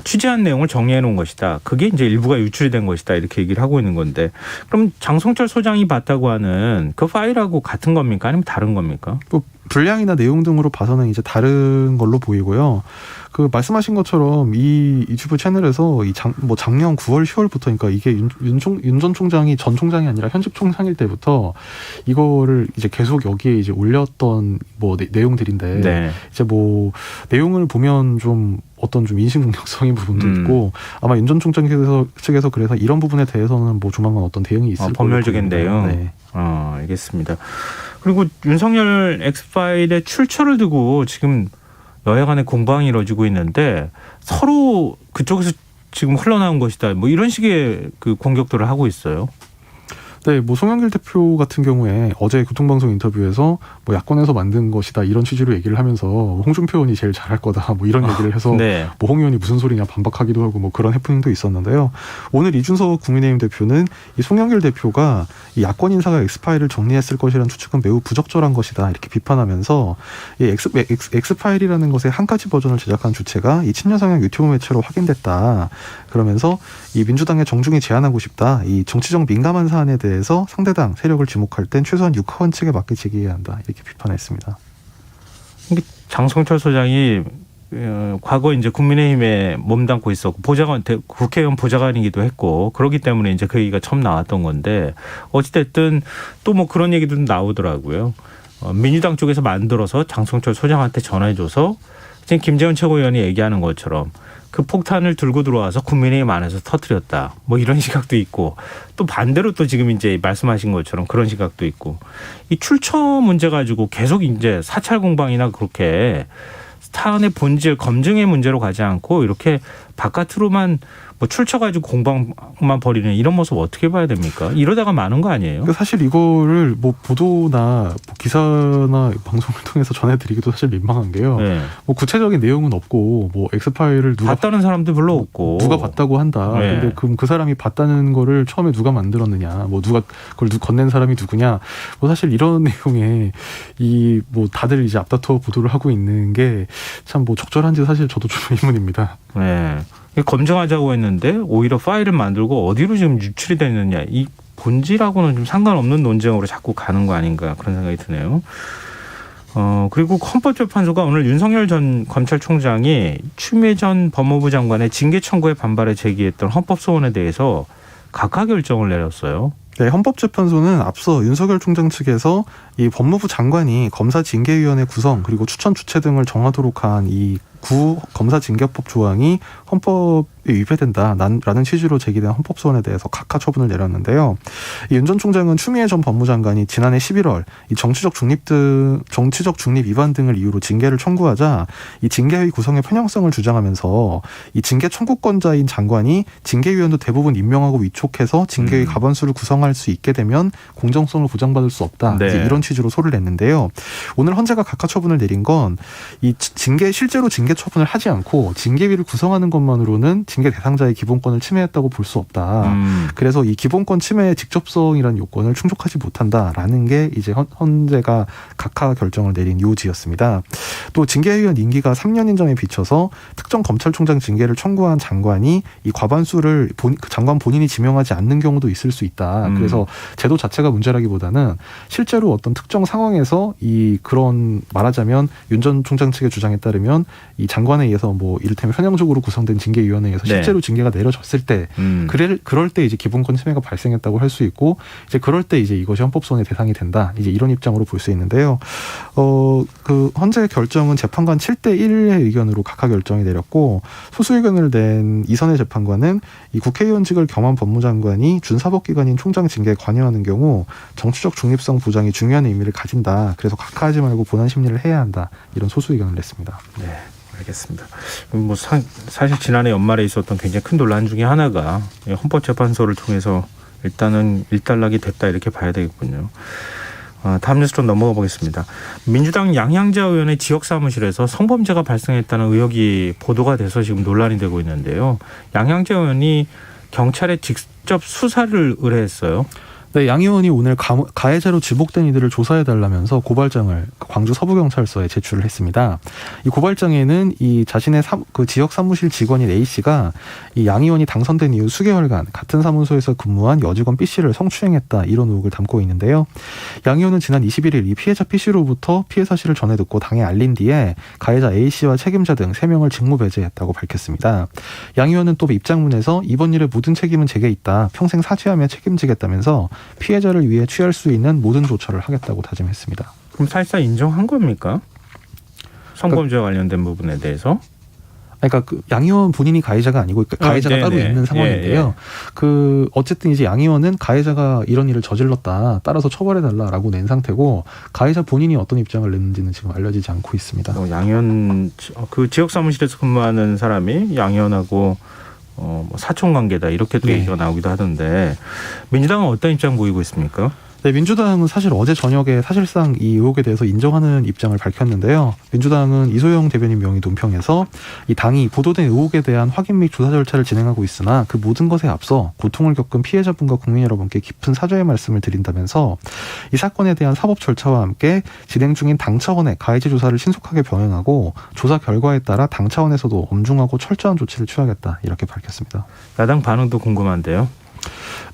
취재한 내용을 정리해 놓은 것이다. 그게 이제 일부가 유출이 된 것이다. 이렇게 얘기를 하고 있는 건데 그럼 장성철 소장이 봤다고 하는 그 파일하고 같은 겁니까? 아니면 다른 겁니까? 뭐 분량이나 내용 등으로 봐서는 이제 다른 걸로 보이고요. 그 말씀하신 것처럼 이 유튜브 채널에서 작년 9월, 10월부터 그러니까 이게 윤 전 총장이 전 총장이 아니라 현직 총장일 때부터 이거를 이제 계속 여기에 이제 올렸던 뭐 내용들인데 네. 이제 뭐 내용을 보면 좀 어떤 좀 인식 능력성인 부분도 있고 아마 윤 전 총장 측에서 그래서 이런 부분에 대해서는 뭐 조만간 어떤 대응이 있을 법률적인 대응. 네. 알겠습니다. 그리고 윤석열 엑스파일의 출처를 두고 지금 여야 간의 공방이 이루어지고 있는데 서로 그쪽에서 지금 흘러나온 것이다. 뭐 이런 식의 그 공격들을 하고 있어요. 네, 뭐 송영길 대표 같은 경우에 어제 교통방송 인터뷰에서 뭐 야권에서 만든 것이다 이런 취지로 얘기를 하면서 홍준표 의원이 제일 잘할 거다 뭐 이런 얘기를 해서 네. 뭐 홍 의원이 무슨 소리냐 반박하기도 하고 뭐 그런 해프닝도 있었는데요. 오늘 이준석 국민의힘 대표는 이 송영길 대표가 이 야권 인사가 엑스파일을 정리했을 것이라는 추측은 매우 부적절한 것이다 이렇게 비판하면서 이 엑스파일이라는 것의 한 가지 버전을 제작한 주체가 이 친년 성향 유튜브 매체로 확인됐다. 그러면서 이 민주당의 정중히 제안하고 싶다. 이 정치적 민감한 사안에 대해서 상대당 세력을 지목할 땐 최소한 육하원 측에 맡겨 제기해야 한다. 이렇게 비판했습니다. 장성철 소장이 과거 이제 국민의힘에 몸담고 있었고 보좌관 국회의원 보좌관이기도 했고 그렇기 때문에 이제 그 얘기가 처음 나왔던 건데 어찌됐든 또 뭐 그런 얘기도 나오더라고요. 민주당 쪽에서 만들어서 장성철 소장한테 전해줘서 지금 김재원 최고위원이 얘기하는 것처럼 그 폭탄을 들고 들어와서 국민의힘 안에서 터뜨렸다. 뭐 이런 시각도 있고 또 반대로 또 지금 이제 말씀하신 것처럼 그런 시각도 있고 이 출처 문제 가지고 계속 이제 사찰 공방이나 그렇게 사안의 본질 검증의 문제로 가지 않고 이렇게 바깥으로만 뭐 출처 가지고 공방만 벌이는 이런 모습 어떻게 봐야 됩니까? 이러다가 많은 거 아니에요? 사실 이거를 뭐 보도나 뭐 기사나 방송을 통해서 전해드리기도 사실 민망한 게요. 네. 뭐 구체적인 내용은 없고 뭐 엑스파일을 누가 봤다는 사람도 별로 없고 누가 봤다고 한다. 네. 근데 그럼 그 사람이 봤다는 거를 처음에 누가 만들었느냐, 뭐 누가 그걸 건넨 사람이 누구냐, 뭐 사실 이런 내용에 이 뭐 다들 이제 앞다퉈 보도를 하고 있는 게 참 뭐 적절한지 사실 저도 좀 의문입니다. 네. 검증하자고 했는데 오히려 파일을 만들고 어디로 지금 유출이 됐느냐 이 본질하고는 좀 상관없는 논쟁으로 자꾸 가는 거 아닌가 그런 생각이 드네요. 그리고 헌법재판소가 오늘 윤석열 전 검찰총장이 추미애 전 법무부 장관의 징계 청구에 반발해 제기했던 헌법 소원에 대해서 각하 결정을 내렸어요. 네, 헌법재판소는 앞서 윤석열 총장 측에서 이 법무부 장관이 검사 징계위원회 구성 그리고 추천 주체 등을 정하도록 한 이 구 검사징계법 조항이 헌법에 위배된다라는 취지로 제기된 헌법소원에 대해서 각하 처분을 내렸는데요. 윤 전 총장은 추미애 전 법무장관이 지난해 11월 이 정치적 중립 위반 등을 이유로 징계를 청구하자 이 징계의 구성의 편향성을 주장하면서 이 징계 청구권자인 장관이 징계위원도 대부분 임명하고 위촉해서 징계의 과반수를 구성할 수 있게 되면 공정성을 보장받을 수 없다. 네. 이제 이런 취지로 소를 냈는데요. 오늘 헌재가 각하 처분을 내린 건 이 실제로 징계 처분을 하지 않고 징계위를 구성하는 것만으로는 징계 대상자의 기본권을 침해했다고 볼 수 없다. 그래서 이 기본권 침해의 직접성이라는 요건을 충족하지 못한다라는 게 이제 헌재가 각하 결정을 내린 요지였습니다. 또 징계위원 임기가 3년인 점에 비춰서 특정 검찰총장 징계를 청구한 장관이 이 과반수를 장관 본인이 지명하지 않는 경우도 있을 수 있다. 그래서 제도 자체가 문제라기보다는 실제로 어떤 특정 상황에서 이 그런 말하자면 윤 전 총장 측의 주장에 따르면 이 장관에 의해서 뭐 이를테면 편향적으로 구성된 징계위원회에서 네. 실제로 징계가 내려졌을 때 그럴 때 이제 기본권 침해가 발생했다고 할 수 있고 이제 그럴 때 이제 이것이 헌법소원의 대상이 된다. 이제 이런 입장으로 볼 수 있는데요. 그 헌재 결정은 재판관 7대1의 의견으로 각하 결정이 내렸고 소수 의견을 낸 이선의 재판관은 이 국회의원직을 겸한 법무장관이 준사법기관인 총장 징계에 관여하는 경우 정치적 중립성 보장이 중요한 의미를 가진다. 그래서 각하하지 말고 본안 심리를 해야 한다. 이런 소수 의견을 냈습니다. 네, 알겠습니다. 뭐 사실 지난해 연말에 있었던 굉장히 큰 논란 중에 하나가 헌법재판소를 통해서 일단은 일단락이 됐다 이렇게 봐야 되겠군요. 다음 뉴스로 넘어가 보겠습니다. 민주당 양향자 의원의 지역 사무실에서 성범죄가 발생했다는 의혹이 보도가 돼서 지금 논란이 되고 있는데요. 양향자 의원이 경찰에 직접 수사를 의뢰했어요. 네, 양 의원이 오늘 가해자로 지목된 이들을 조사해달라면서 고발장을 광주 서부경찰서에 제출을 했습니다. 이 고발장에는 이 자신의 그 지역 사무실 직원인 A씨가 이 양 의원이 당선된 이후 수개월간 같은 사무소에서 근무한 여직원 B씨를 성추행했다 이런 의혹을 담고 있는데요. 양 의원은 지난 21일 이 피해자 B씨로부터 피해 사실을 전해 듣고 당에 알린 뒤에 가해자 A씨와 책임자 등 3명을 직무 배제했다고 밝혔습니다. 양 의원은 또 입장문에서 이번 일의 모든 책임은 제게 있다. 평생 사죄하며 책임지겠다면서 피해자를 위해 취할 수 있는 모든 조처를 하겠다고 다짐했습니다. 그럼 사실상 인정한 겁니까? 성범죄와 관련된 부분에 대해서? 그러니까 그 양 의원 본인이 가해자가 아니고 가해자가 따로 있는 상황인데요. 그 어쨌든 이제 양 의원은 가해자가 이런 일을 저질렀다. 따라서 처벌해달라라고 낸 상태고 가해자 본인이 어떤 입장을 냈는지는 지금 알려지지 않고 있습니다. 양 의원 그 지역 사무실에서 근무하는 사람이 양 의원하고 뭐 사촌 관계다 이렇게도 네. 얘기가 나오기도 하던데 민주당은 어떤 입장 보이고 있습니까? 네, 민주당은 사실 어제 저녁에 사실상 이 의혹에 대해서 인정하는 입장을 밝혔는데요. 민주당은 이소영 대변인 명의 논평에서 이 당이 보도된 의혹에 대한 확인 및 조사 절차를 진행하고 있으나 그 모든 것에 앞서 고통을 겪은 피해자분과 국민 여러분께 깊은 사죄의 말씀을 드린다면서 이 사건에 대한 사법 절차와 함께 진행 중인 당 차원의 가해지 조사를 신속하게 병행하고 조사 결과에 따라 당 차원에서도 엄중하고 철저한 조치를 취하겠다 이렇게 밝혔습니다. 야당 반응도 궁금한데요.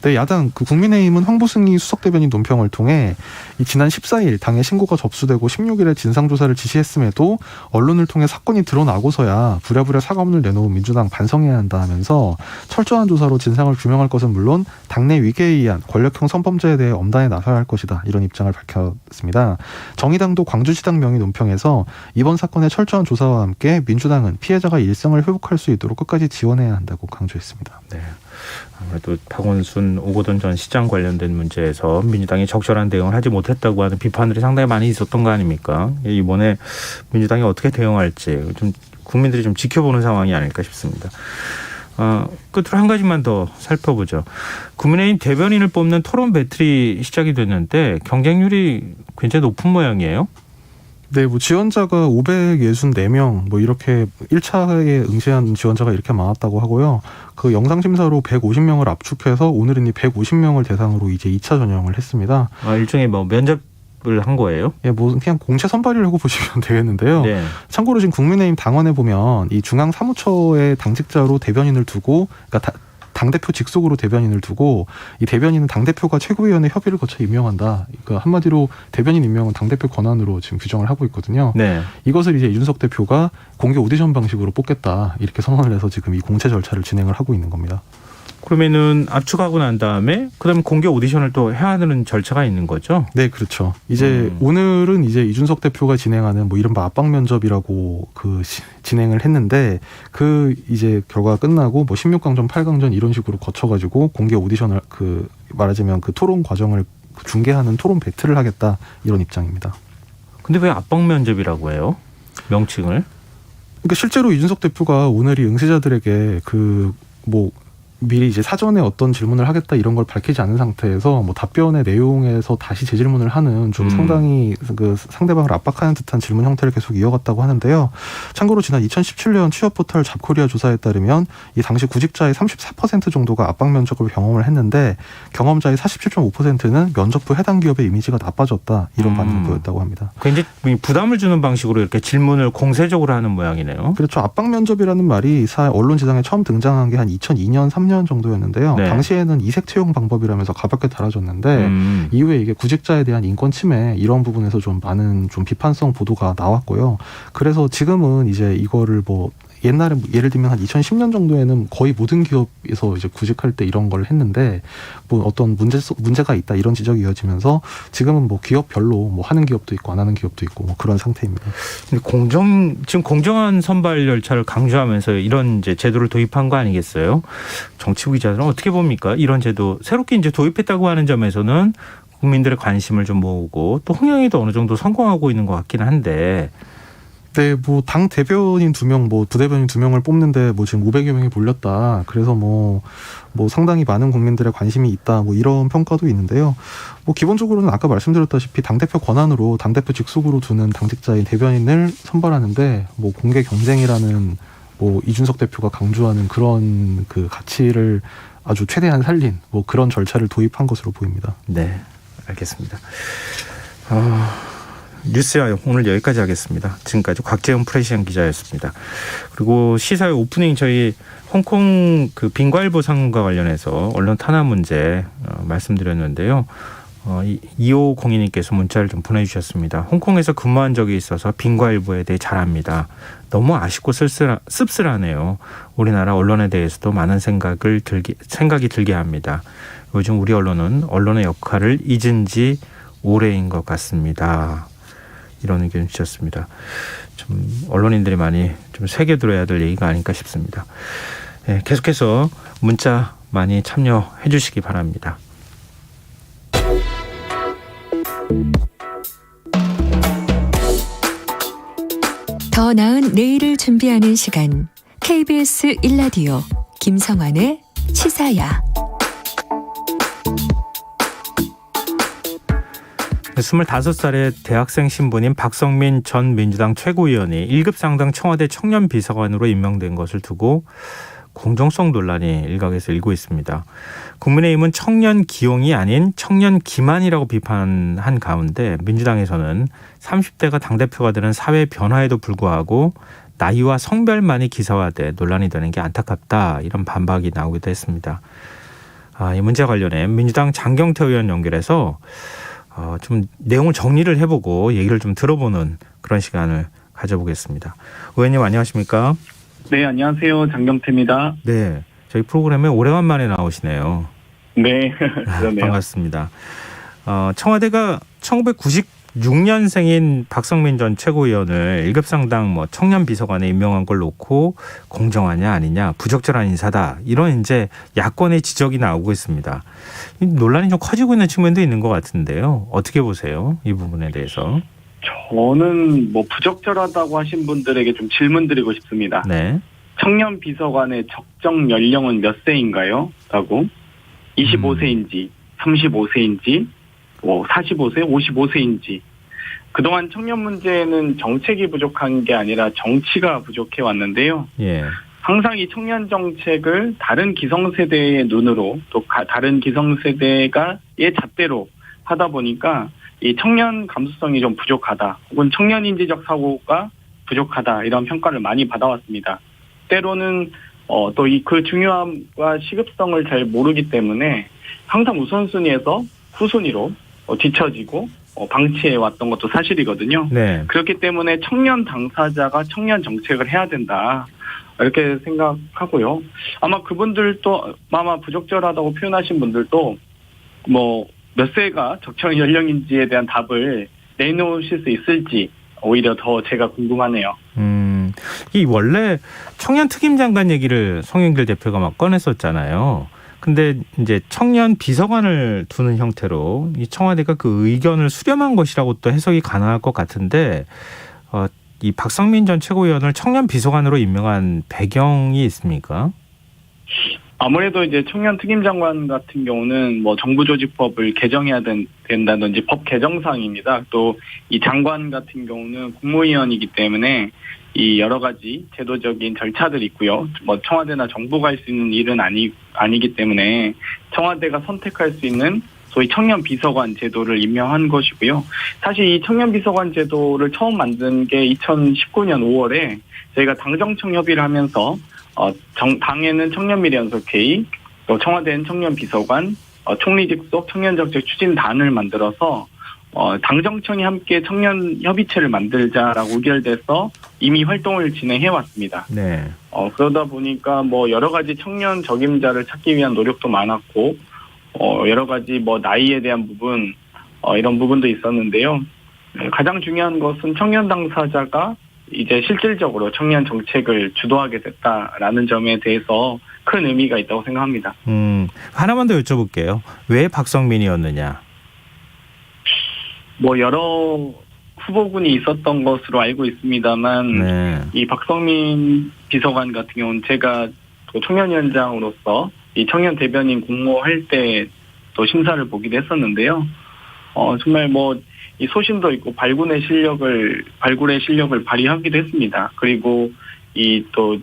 네, 야당 국민의힘은 황보승희 수석대변인 논평을 통해 이 지난 14일 당의 신고가 접수되고 16일에 진상조사를 지시했음에도 언론을 통해 사건이 드러나고서야 부랴부랴 사과문을 내놓은 민주당 반성해야 한다 하면서 철저한 조사로 진상을 규명할 것은 물론 당내 위계에 의한 권력형 성범죄에 대해 엄단에 나서야 할 것이다 이런 입장을 밝혔습니다. 정의당도 광주시당 명의 논평에서 이번 사건의 철저한 조사와 함께 민주당은 피해자가 일상을 회복할 수 있도록 끝까지 지원해야 한다고 강조했습니다. 네. 아무래도 박원순 오거돈 전 시장 관련된 문제에서 민주당이 적절한 대응을 하지 못했다고 하는 비판들이 상당히 많이 있었던 거 아닙니까? 이번에 민주당이 어떻게 대응할지 좀 국민들이 좀 지켜보는 상황이 아닐까 싶습니다. 끝으로 한 가지만 더 살펴보죠. 국민의힘 대변인을 뽑는 토론 배틀이 시작이 됐는데 경쟁률이 굉장히 높은 모양이에요. 네, 뭐 지원자가 564명 뭐 이렇게 1차에 응시한 지원자가 이렇게 많았다고 하고요. 그 영상 심사로 150명을 압축해서 오늘은 이 150명을 대상으로 이제 2차 전형을 했습니다. 일종의 뭐 면접을 한 거예요? 예, 뭐 그냥 공채 선발이라고 보시면 되겠는데요. 네. 참고로 지금 국민의힘 당원에 보면 이 중앙 사무처의 당직자로 대변인을 두고, 그러니까 당대표 직속으로 대변인을 두고 이 대변인은 당대표가 최고위원회 협의를 거쳐 임명한다. 그러니까 한마디로 대변인 임명은 당대표 권한으로 지금 규정을 하고 있거든요. 네. 이것을 이제 이준석 대표가 공개 오디션 방식으로 뽑겠다 이렇게 선언을 해서 지금 이 공채 절차를 진행을 하고 있는 겁니다. 그러면은 압축하고 난 다음에 그다음에 공개 오디션을 또 해야 하는 절차가 있는 거죠? 네, 그렇죠. 이제 오늘은 이제 이준석 대표가 진행하는 뭐 이른바 압박 면접이라고 진행을 했는데 그 이제 결과가 끝나고 뭐 16강전, 8강전 이런 식으로 거쳐가지고 공개 오디션을 말하자면 그 토론 과정을 중계하는 토론 배틀을 하겠다 이런 입장입니다. 근데 왜 압박 면접이라고 해요? 명칭을? 그러니까 실제로 이준석 대표가 오늘 이 응시자들에게 미리 이제 사전에 어떤 질문을 하겠다 이런 걸 밝히지 않은 상태에서 뭐 답변의 내용에서 다시 재질문을 하는 좀 상당히 그 상대방을 압박하는 듯한 질문 형태를 계속 이어갔다고 하는데요. 참고로 지난 2017년 취업 포털 잡코리아 조사에 따르면 이 당시 구직자의 34% 정도가 압박 면접을 경험을 했는데 경험자의 47.5%는 면접 후 해당 기업의 이미지가 나빠졌다 이런 반응을 보였다고 합니다. 굉장히 부담을 주는 방식으로 이렇게 질문을 공세적으로 하는 모양이네요. 그렇죠. 압박 면접이라는 말이 언론 지상에 처음 등장한 게 한 2002년, 3년 정도였는데요. 네. 당시에는 이색 채용 방법이라면서 가볍게 달아졌는데 이후에 이게 구직자에 대한 인권 침해 이런 부분에서 좀 많은 좀 비판성 보도가 나왔고요. 그래서 지금은 이제 이거를 뭐 옛날에 예를 들면 한 2010년 정도에는 거의 모든 기업에서 이제 구직할 때 이런 걸 했는데 뭐 어떤 문제가 있다 이런 지적이 이어지면서 지금은 뭐 기업별로 뭐 하는 기업도 있고 안 하는 기업도 있고 뭐 그런 상태입니다. 근데 지금 공정한 선발 절차를 강조하면서 이런 이제 제도를 도입한 거 아니겠어요? 정치부 기자들은 어떻게 봅니까? 이런 제도 새롭게 이제 도입했다고 하는 점에서는 국민들의 관심을 좀 모으고 또 홍영이도 어느 정도 성공하고 있는 것 같기는 한데. 네, 뭐 당 대변인 2명, 뭐 부대변인 2명을 뽑는데 뭐 지금 500여 명이 몰렸다. 그래서 뭐 상당히 많은 국민들의 관심이 있다. 뭐 이런 평가도 있는데요. 뭐 기본적으로는 아까 말씀드렸다시피 당 대표 권한으로 당 대표 직속으로 두는 당직자인 대변인을 선발하는데 뭐 공개 경쟁이라는 뭐 이준석 대표가 강조하는 그런 그 가치를 아주 최대한 살린 뭐 그런 절차를 도입한 것으로 보입니다. 네, 알겠습니다. 뉴스야 오늘 여기까지 하겠습니다. 지금까지 곽재훈 프레시안 기자였습니다. 그리고 시사회 오프닝 저희 홍콩 그 빙과일보 상과 관련해서 언론 탄압 문제 말씀드렸는데요. 2502님께서 문자를 좀 보내주셨습니다. 홍콩에서 근무한 적이 있어서 빙과일보에 대해 잘 압니다. 너무 아쉽고 씁쓸하네요. 우리나라 언론에 대해서도 많은 생각이 들게 합니다. 요즘 우리 언론은 언론의 역할을 잊은 지 오래인 것 같습니다. 이런 의견 주셨습니다. 좀 언론인들이 많이 좀 새겨들어야 될 얘기가 아닐까 싶습니다. 네, 계속해서 문자 많이 참여해 주시기 바랍니다. 더 나은 내일을 준비하는 시간 KBS 1라디오 김성환의 시사야. 25살의 대학생 신분인 박성민 전 민주당 최고위원이 1급 상당 청와대 청년 비서관으로 임명된 것을 두고 공정성 논란이 일각에서 일고 있습니다. 국민의힘은 청년 기용이 아닌 청년 기만이라고 비판한 가운데 민주당에서는 30대가 당대표가 되는 사회 변화에도 불구하고 나이와 성별만이 기사화돼 논란이 되는 게 안타깝다, 이런 반박이 나오기도 했습니다. 이 문제 관련해 민주당 장경태 의원 연결해서 좀 내용을 정리를 해보고 얘기를 좀 들어보는 그런 시간을 가져보겠습니다. 의원님 안녕하십니까? 네, 안녕하세요. 장경태입니다. 네, 저희 프로그램에 오래간만에 나오시네요. 네, 그러네요. 반갑습니다. 청와대가 1996년생인 박성민 전 최고위원을 1급 상당 청년 비서관에 임명한 걸 놓고 공정하냐 아니냐, 부적절한 인사다, 이런 이제 야권의 지적이 나오고 있습니다. 이 논란이 좀 커지고 있는 측면도 있는 것 같은데요. 어떻게 보세요? 이 부분에 대해서. 저는 부적절하다고 하신 분들에게 좀 질문드리고 싶습니다. 네. 청년 비서관의 적정 연령은 몇 세인가요? 라고. 25세인지, 35세인지, 45세, 55세인지. 그동안 청년 문제는 정책이 부족한 게 아니라 정치가 부족해 왔는데요. 예. 항상 이 청년 정책을 다른 기성세대의 눈으로, 또 다른 기성세대의 잣대로 하다 보니까 이 청년 감수성이 좀 부족하다, 혹은 청년 인지적 사고가 부족하다, 이런 평가를 많이 받아왔습니다. 때로는 또 그 중요함과 시급성을 잘 모르기 때문에 항상 우선순위에서 후순위로 뒤처지고 방치해 왔던 것도 사실이거든요. 네. 그렇기 때문에 청년 당사자가 청년 정책을 해야 된다, 이렇게 생각하고요. 아마 그분들도 부적절하다고 표현하신 분들도 몇 세가 적정 연령인지에 대한 답을 내놓으실 수 있을지 오히려 더 제가 궁금하네요. 이 원래 청년 특임 장관 얘기를 송영길 대표가 막 꺼냈었잖아요. 근데 이제 청년 비서관을 두는 형태로 이 청와대가 그 의견을 수렴한 것이라고 또 해석이 가능할 것 같은데, 이 박성민 전 최고위원을 청년 비서관으로 임명한 배경이 있습니까? 아무래도 이제 청년 특임 장관 같은 경우는 정부조직법을 개정해야 된다든지 법 개정사항입니다. 또 이 장관 같은 경우는 국무위원이기 때문에 이 여러 가지 제도적인 절차들이 있고요. 청와대나 정부가 할 수 있는 일은 아니기 때문에 청와대가 선택할 수 있는 소위 청년 비서관 제도를 임명한 것이고요. 사실 이 청년 비서관 제도를 처음 만든 게 2019년 5월에 저희가 당정청 협의를 하면서 당에는 청년미래연석회의, 또 청와대는 청년비서관, 총리 직속 청년정책 추진단을 만들어서 당정청이 함께 청년협의체를 만들자라고 의결돼서 이미 활동을 진행해 왔습니다. 네. 그러다 보니까 여러 가지 청년 적임자를 찾기 위한 노력도 많았고, 여러 가지 나이에 대한 부분, 이런 부분도 있었는데요. 가장 중요한 것은 청년 당사자가 이제 실질적으로 청년 정책을 주도하게 됐다라는 점에 대해서 큰 의미가 있다고 생각합니다. 하나만 더 여쭤볼게요. 왜 박성민이었느냐? 여러 후보군이 있었던 것으로 알고 있습니다만, 네. 이 박성민 비서관 같은 경우는 제가 청년위원장으로서 이 청년 대변인 공모할 때 또 심사를 보기도 했었는데요. 정말 이 소신도 있고 발굴의 실력을 발휘하기도 했습니다. 그리고 이 또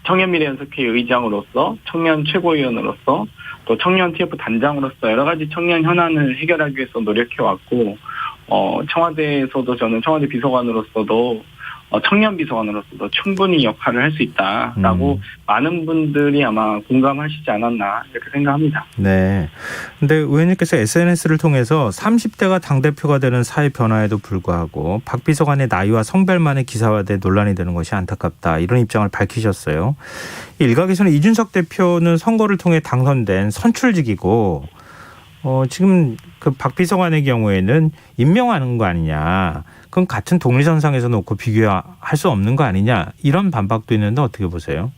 청년미래연석회의 의장으로서, 청년 최고위원으로서, 또 청년 TF 단장으로서 여러 가지 청년 현안을 해결하기 위해서 노력해왔고, 청와대에서도 저는 청와대 비서관으로서도 청년 비서관으로서도 충분히 역할을 할 수 있다라고 많은 분들이 아마 공감하시지 않았나, 이렇게 생각합니다. 네. 근데 의원님께서 SNS를 통해서 30대가 당대표가 되는 사회 변화에도 불구하고 박 비서관의 나이와 성별만의 기사화돼 논란이 되는 것이 안타깝다, 이런 입장을 밝히셨어요. 일각에서는 이준석 대표는 선거를 통해 당선된 선출직이고, 지금 그 박 비서관의 경우에는 임명하는 거 아니냐, 그건 같은 독립선상에서 놓고 비교할 수 없는 거 아니냐, 이런 반박도 있는데 어떻게 보세요?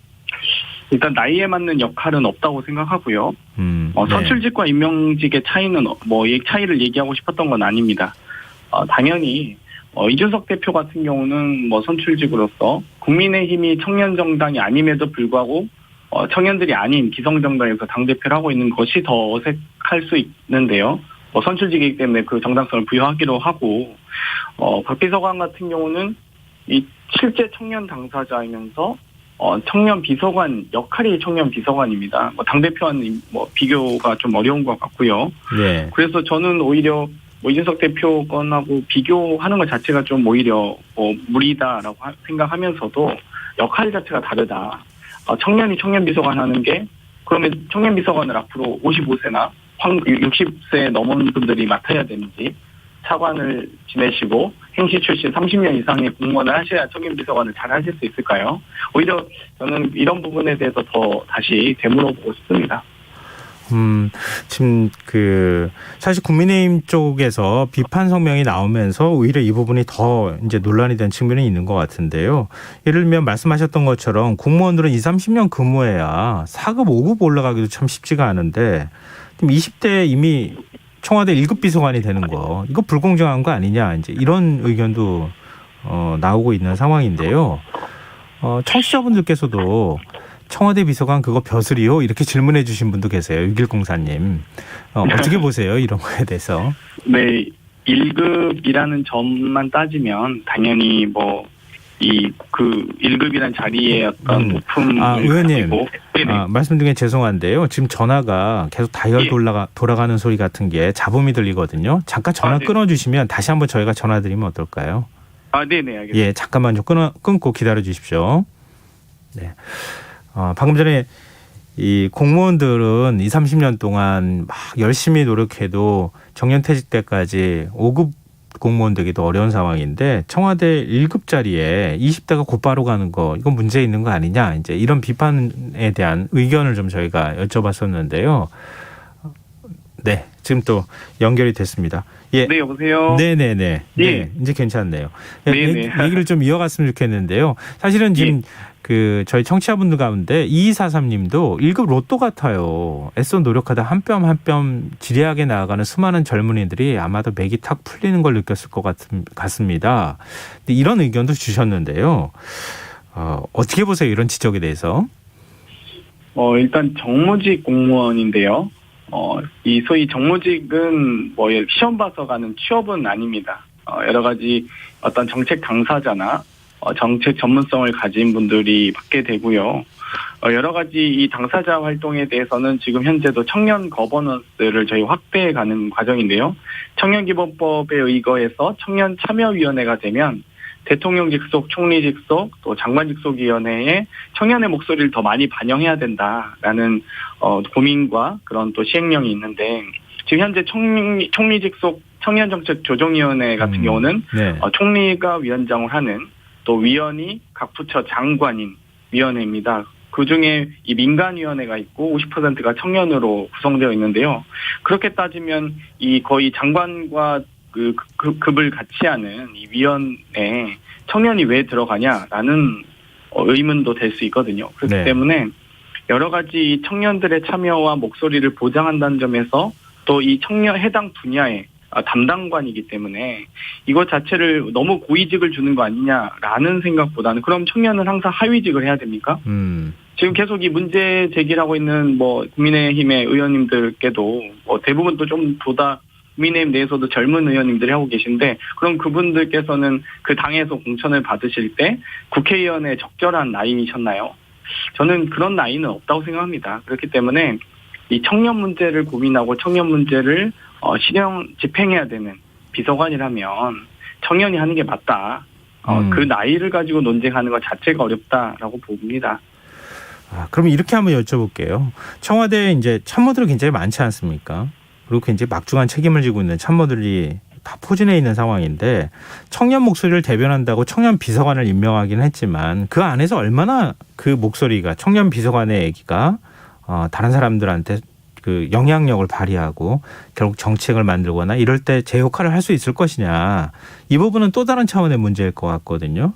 일단 나이에 맞는 역할은 없다고 생각하고요. 네. 선출직과 임명직의 차이는 이 차이를 얘기하고 싶었던 건 아닙니다. 당연히 이준석 대표 같은 경우는 선출직으로서 국민의힘이 청년정당이 아님에도 불구하고 청년들이 아닌 기성정당에서 당대표를 하고 있는 것이 더 어색할 수 있는데요. 선출직이기 때문에 그 정당성을 부여하기로 하고, 박 비서관 같은 경우는 이 실제 청년 당사자이면서 청년 비서관 역할이 청년 비서관입니다. 당대표와는 비교가 좀 어려운 것 같고요. 네. 그래서 저는 오히려 이준석 대표 건하고 비교하는 것 자체가 좀 오히려 무리다라고 생각하면서도 역할 자체가 다르다. 청년이 청년 비서관 하는 게 그러면 청년 비서관을 앞으로 55세나 60세 넘은 분들이 맡아야 되는지, 차관을 지내시고 행시 출신 30년 이상의 공무원을 하셔야 청년 비서관을 잘 하실 수 있을까요? 오히려 저는 이런 부분에 대해서 더 다시 되물어보고 싶습니다. 지금 사실 국민의힘 쪽에서 비판 성명이 나오면서 오히려 이 부분이 더 이제 논란이 된 측면이 있는 것 같은데요. 예를 들면 말씀하셨던 것처럼 공무원들은 20, 30년 근무해야 4급, 5급 올라가기도 참 쉽지가 않은데 20대에 이미 청와대 1급 비서관이 되는 거, 이거 불공정한 거 아니냐, 이제 이런 의견도 나오고 있는 상황인데요. 청취자분들께서도 청와대 비서관 그거 벼슬이요? 이렇게 질문해 주신 분도 계세요. 6104님. 어떻게 보세요? 이런 거에 대해서. 네, 1급이라는 점만 따지면 당연히 1급이라는 자리에 어떤 높음을 의원님, 가지고. 말씀 중에 죄송한데요. 지금 전화가 계속 다이얼 돌아가는 소리 같은 게 잡음이 들리거든요. 잠깐 전화 끊어주시면 다시 한번 저희가 전화 드리면 어떨까요? 네네, 알겠습니다. 예, 잠깐만 좀 끊고 기다려 주십시오. 네. 방금 전에 이 공무원들은 20, 30년 동안 막 열심히 노력해도 정년퇴직 때까지 5급 공무원 되기도 어려운 상황인데 청와대 1급 자리에 20대가 곧바로 가는 거, 이건 문제 있는 거 아니냐, 이제 이런 비판에 대한 의견을 좀 저희가 여쭤봤었는데요. 네, 지금 또 연결이 됐습니다. 예. 네, 여보세요. 네네네. 예. 네, 이제 괜찮네요. 네네. 얘기를 좀 이어갔으면 좋겠는데요. 사실은 지금 저희 청취자분들 가운데 2243님도 1급 로또 같아요. 애써 노력하다 한 뼘 한 뼘 지리하게 나아가는 수많은 젊은이들이 아마도 맥이 탁 풀리는 걸 느꼈을 것 같습니다. 이런 의견도 주셨는데요. 어떻게 보세요? 이런 지적에 대해서? 일단 정무직 공무원인데요. 이 소위 정무직은 시험 봐서 가는 취업은 아닙니다. 여러 가지 어떤 정책 당사자나 정책 전문성을 가진 분들이 받게 되고요. 여러 가지 이 당사자 활동에 대해서는 지금 현재도 청년 거버넌스를 저희 확대해 가는 과정인데요. 청년기본법에 의거해서 청년 참여위원회가 되면 대통령 직속, 총리 직속, 또 장관 직속위원회에 청년의 목소리를 더 많이 반영해야 된다라는 고민과 그런 또 시행령이 있는데, 지금 현재 총리 직속 청년정책조정위원회 같은 경우는 총리가 위원장을 하는, 또 위원이 각 부처 장관인 위원회입니다. 그중에 이 민간위원회가 있고 50%가 청년으로 구성되어 있는데요. 그렇게 따지면 이 거의 장관과 급을 같이 하는 이 위원회에 청년이 왜 들어가냐라는 의문도 될 수 있거든요. 그렇기 때문에 여러 가지 청년들의 참여와 목소리를 보장한다는 점에서 또 이 청년 해당 분야의 담당관이기 때문에 이것 자체를 너무 고위직을 주는 거 아니냐라는 생각보다는, 그럼 청년은 항상 하위직을 해야 됩니까? 지금 계속 이 문제 제기를 하고 있는 국민의힘의 의원님들께도 대부분 또 좀 보다 국민의힘 내에서도 젊은 의원님들이 하고 계신데, 그럼 그분들께서는 그 당에서 공천을 받으실 때 국회의원의 적절한 나이이셨나요? 저는 그런 나이는 없다고 생각합니다. 그렇기 때문에 이 청년 문제를 고민하고 청년 문제를 집행해야 되는 비서관이라면 청년이 하는 게 맞다. 그 나이를 가지고 논쟁하는 것 자체가 어렵다라고 봅니다. 그럼 이렇게 한번 여쭤볼게요. 청와대에 이제 참모들이 굉장히 많지 않습니까? 그리고 굉장히 막중한 책임을 지고 있는 참모들이 다 포진해 있는 상황인데, 청년 목소리를 대변한다고 청년 비서관을 임명하긴 했지만 그 안에서 얼마나 그 목소리가, 청년 비서관의 얘기가 다른 사람들한테 그 영향력을 발휘하고 결국 정책을 만들거나 이럴 때 제 역할을 할 수 있을 것이냐, 이 부분은 또 다른 차원의 문제일 것 같거든요.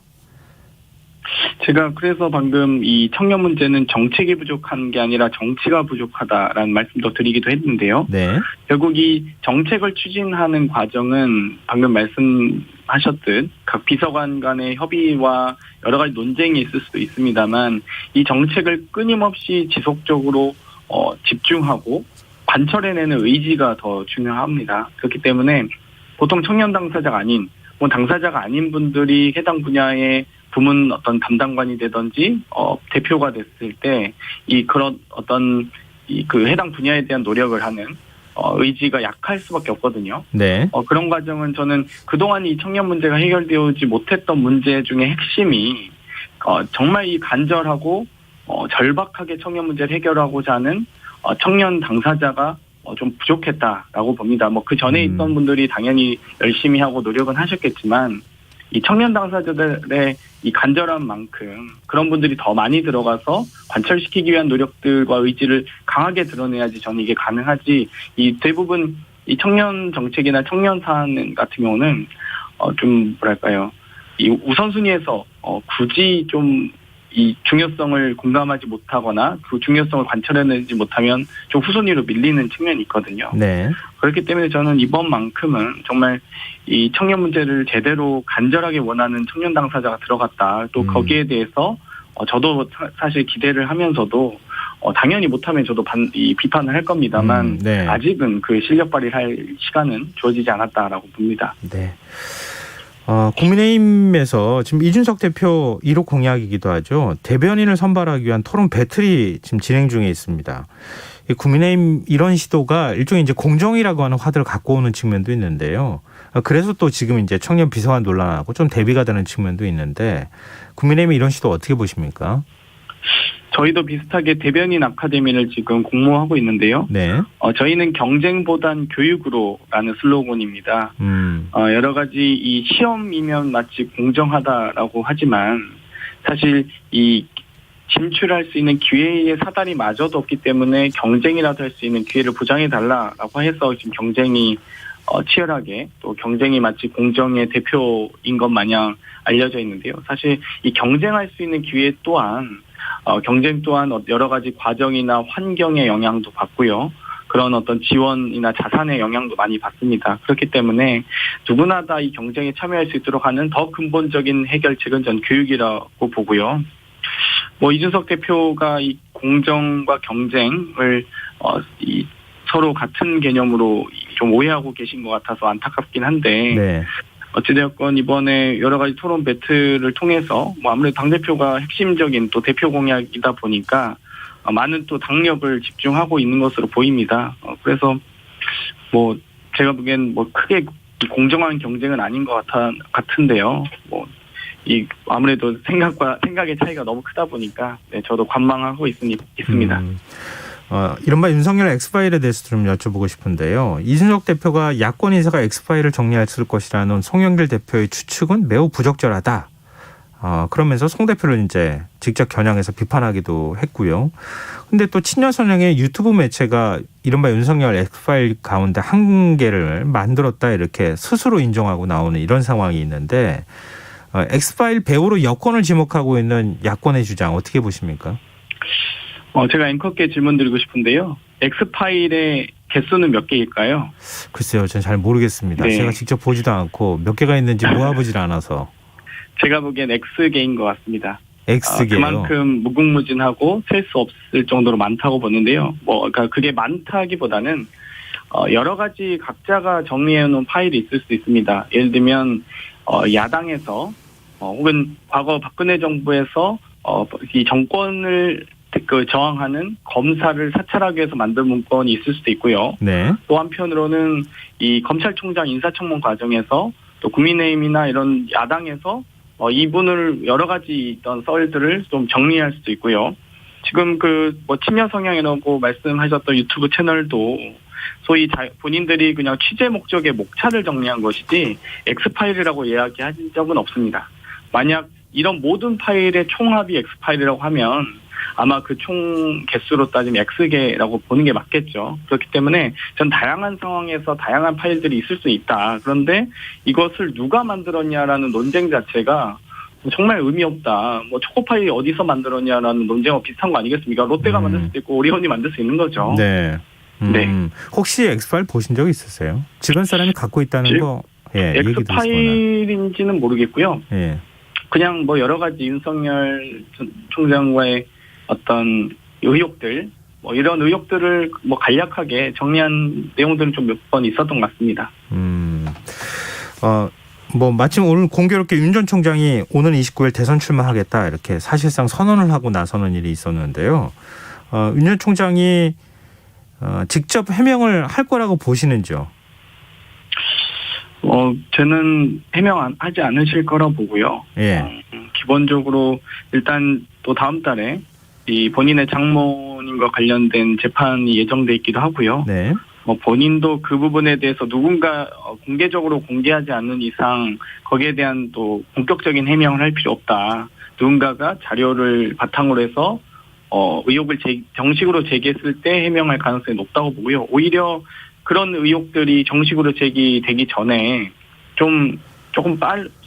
제가 그래서 방금 이 청년 문제는 정책이 부족한 게 아니라 정치가 부족하다라는 말씀도 드리기도 했는데요. 네. 결국 이 정책을 추진하는 과정은 방금 말씀하셨듯 각 비서관 간의 협의와 여러 가지 논쟁이 있을 수도 있습니다만 이 정책을 끊임없이 지속적으로 집중하고 관철해내는 의지가 더 중요합니다. 그렇기 때문에 보통 청년 당사자가 아닌 당사자가 아닌 분들이 해당 분야의 부문 어떤 담당관이 되든지 대표가 됐을 때 이 그런 어떤 그 해당 분야에 대한 노력을 하는 의지가 약할 수밖에 없거든요. 네. 그런 과정은 저는 그동안 이 청년 문제가 해결되지 못했던 문제 중에 핵심이 정말 이 간절하고 절박하게 청년 문제를 해결하고자 하는 청년 당사자가 좀 부족했다라고 봅니다. 그 전에 있던 분들이 당연히 열심히 하고 노력은 하셨겠지만 이 청년 당사자들의 이 간절한 만큼 그런 분들이 더 많이 들어가서 관철시키기 위한 노력들과 의지를 강하게 드러내야지 저는 이게 가능하지. 이 대부분 이 청년 정책이나 청년 사안 같은 경우는 좀 뭐랄까요, 이 우선순위에서 굳이 좀 이 중요성을 공감하지 못하거나 그 중요성을 관철해내지 못하면 좀 후순위로 밀리는 측면이 있거든요. 네. 그렇기 때문에 저는 이번만큼은 정말 이 청년 문제를 제대로 간절하게 원하는 청년 당사자가 들어갔다. 또 거기에 대해서 저도 사실 기대를 하면서도 당연히 못하면 저도 비판을 할 겁니다만 네. 아직은 그 실력 발휘를 할 시간은 주어지지 않았다라고 봅니다. 네. 국민의힘에서 지금 이준석 대표 1호 공약이기도 하죠. 대변인을 선발하기 위한 토론 배틀이 지금 진행 중에 있습니다. 국민의힘 이런 시도가 일종의 이제 공정이라고 하는 화두를 갖고 오는 측면도 있는데요. 그래서 또 지금 이제 청년 비서관 논란하고 좀 대비가 되는 측면도 있는데 국민의힘이 이런 시도 어떻게 보십니까? 저희도 비슷하게 대변인 아카데미를 지금 공모하고 있는데요. 네. 저희는 경쟁보단 교육으로라는 슬로건입니다. 여러 가지 이 시험이면 마치 공정하다라고 하지만 사실 이 진출할 수 있는 기회의 사다리 마저도 없기 때문에 경쟁이라도 할 수 있는 기회를 보장해달라고 해서 지금 경쟁이 치열하게 또 경쟁이 마치 공정의 대표인 것 마냥 알려져 있는데요. 사실 이 경쟁할 수 있는 기회 또한 경쟁 또한 여러 가지 과정이나 환경의 영향도 받고요. 그런 어떤 지원이나 자산의 영향도 많이 받습니다. 그렇기 때문에 누구나 다 이 경쟁에 참여할 수 있도록 하는 더 근본적인 해결책은 전 교육이라고 보고요. 이준석 대표가 이 공정과 경쟁을 서로 같은 개념으로 좀 오해하고 계신 것 같아서 안타깝긴 한데 네. 어찌되었건 이번에 여러 가지 토론 배틀을 통해서 아무래도 당대표가 핵심적인 또 대표 공약이다 보니까 많은 또 당력을 집중하고 있는 것으로 보입니다. 그래서 제가 보기엔 크게 공정한 경쟁은 아닌 것 같은데요. 아무래도 생각의 차이가 너무 크다 보니까 저도 관망하고 있습니다. 이른바 윤석열 엑스파일에 대해서 좀 여쭤보고 싶은데요. 이준석 대표가 야권 인사가 엑스파일을 정리했을 것이라는 송영길 대표의 추측은 매우 부적절하다. 그러면서 송 대표를 이제 직접 겨냥해서 비판하기도 했고요. 근데 또 친여 선영의 유튜브 매체가 이른바 윤석열 엑스파일 가운데 한 개를 만들었다 이렇게 스스로 인정하고 나오는 이런 상황이 있는데 엑스파일 배우로 여권을 지목하고 있는 야권의 주장 어떻게 보십니까? 제가 앵커께 질문 드리고 싶은데요. 엑스파일의 개수는 몇 개일까요? 글쎄요. 저는 잘 모르겠습니다. 네. 제가 직접 보지도 않고 몇 개가 있는지 모아보질 않아서. 제가 보기엔 X개인 것 같습니다. X개요? 그만큼 무궁무진하고 셀 수 없을 정도로 많다고 보는데요. 그러니까 그게 많다기보다는 여러 가지 각자가 정리해놓은 파일이 있을 수 있습니다. 예를 들면 야당에서 혹은 과거 박근혜 정부에서 이 정권을 저항하는 검사를 사찰하기 위해서 만든 문건이 있을 수도 있고요. 네. 또 한편으로는 이 검찰총장 인사청문 과정에서 또 국민의힘이나 이런 야당에서 이분을 여러 가지 있던 썰들을 좀 정리할 수도 있고요. 지금 친여 성향이라고 말씀하셨던 유튜브 채널도 소위 본인들이 그냥 취재 목적의 목차를 정리한 것이지 엑스파일이라고 이야기한 적은 없습니다. 만약 이런 모든 파일의 총합이 엑스파일이라고 하면 아마 그 총 개수로 따지면 X개라고 보는 게 맞겠죠. 그렇기 때문에 전 다양한 상황에서 다양한 파일들이 있을 수 있다. 그런데 이것을 누가 만들었냐라는 논쟁 자체가 정말 의미 없다. 뭐 초코파이 어디서 만들었냐라는 논쟁과 비슷한 거 아니겠습니까? 롯데가 만들 수도 있고 오리온이 만들 수 있는 거죠. 네. 네. 혹시 엑스파일 보신 적 있으세요? 주변 사람이 갖고 있다는 거, 예, 얘기 들으시거나. 엑스파일인지는 모르겠고요. 예. 그냥 뭐 여러 가지 윤석열 총장과의 어떤 의혹들, 뭐 이런 의혹들을 뭐 간략하게 정리한 내용들은 좀 몇 번 있었던 것 같습니다. 뭐 마침 오늘 공교롭게 윤 전 총장이 오는 29일 대선 출마하겠다 이렇게 사실상 선언을 하고 나서는 일이 있었는데요. 윤 전 총장이 직접 해명을 할 거라고 보시는지요? 저는 해명하지 않으실 거라 보고요. 예. 기본적으로 일단 또 다음 달에 이 본인의 장모님과 관련된 재판이 예정돼 있기도 하고요. 네. 본인도 그 부분에 대해서 누군가 공개적으로 공개하지 않는 이상 거기에 대한 또 본격적인 해명을 할 필요 없다. 누군가가 자료를 바탕으로 해서 의혹을 정식으로 제기했을 때 해명할 가능성이 높다고 보고요. 오히려 그런 의혹들이 정식으로 제기되기 전에 조금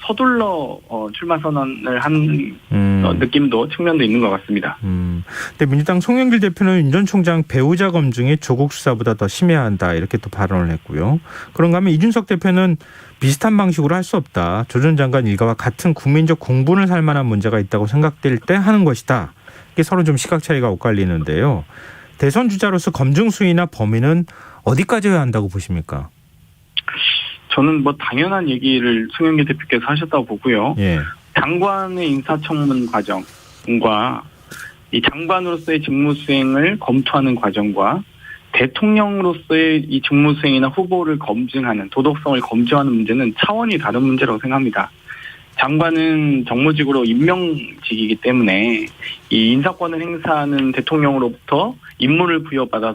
서둘러 출마 선언을 한 느낌도 측면도 있는 것 같습니다. 근데 민주당 송영길 대표는 윤 전 총장 배우자 검증이 조국 수사보다 더 심해야 한다 이렇게 또 발언을 했고요. 그런가 하면 이준석 대표는 비슷한 방식으로 할 수 없다. 조 전 장관 일가와 같은 국민적 공분을 살 만한 문제가 있다고 생각될 때 하는 것이다. 이게 서로 좀 시각 차이가 엇갈리는데요. 대선 주자로서 검증 수위나 범위는 어디까지여야 한다고 보십니까? 저는 뭐 당연한 얘기를 송영길 대표께서 하셨다고 보고요. 예. 장관의 인사청문 과정과 이 장관으로서의 직무수행을 검토하는 과정과 대통령으로서의 이 직무수행이나 후보를 검증하는 도덕성을 검증하는 문제는 차원이 다른 문제라고 생각합니다. 장관은 정무직으로 임명직이기 때문에 이 인사권을 행사하는 대통령으로부터 임무를 부여받아서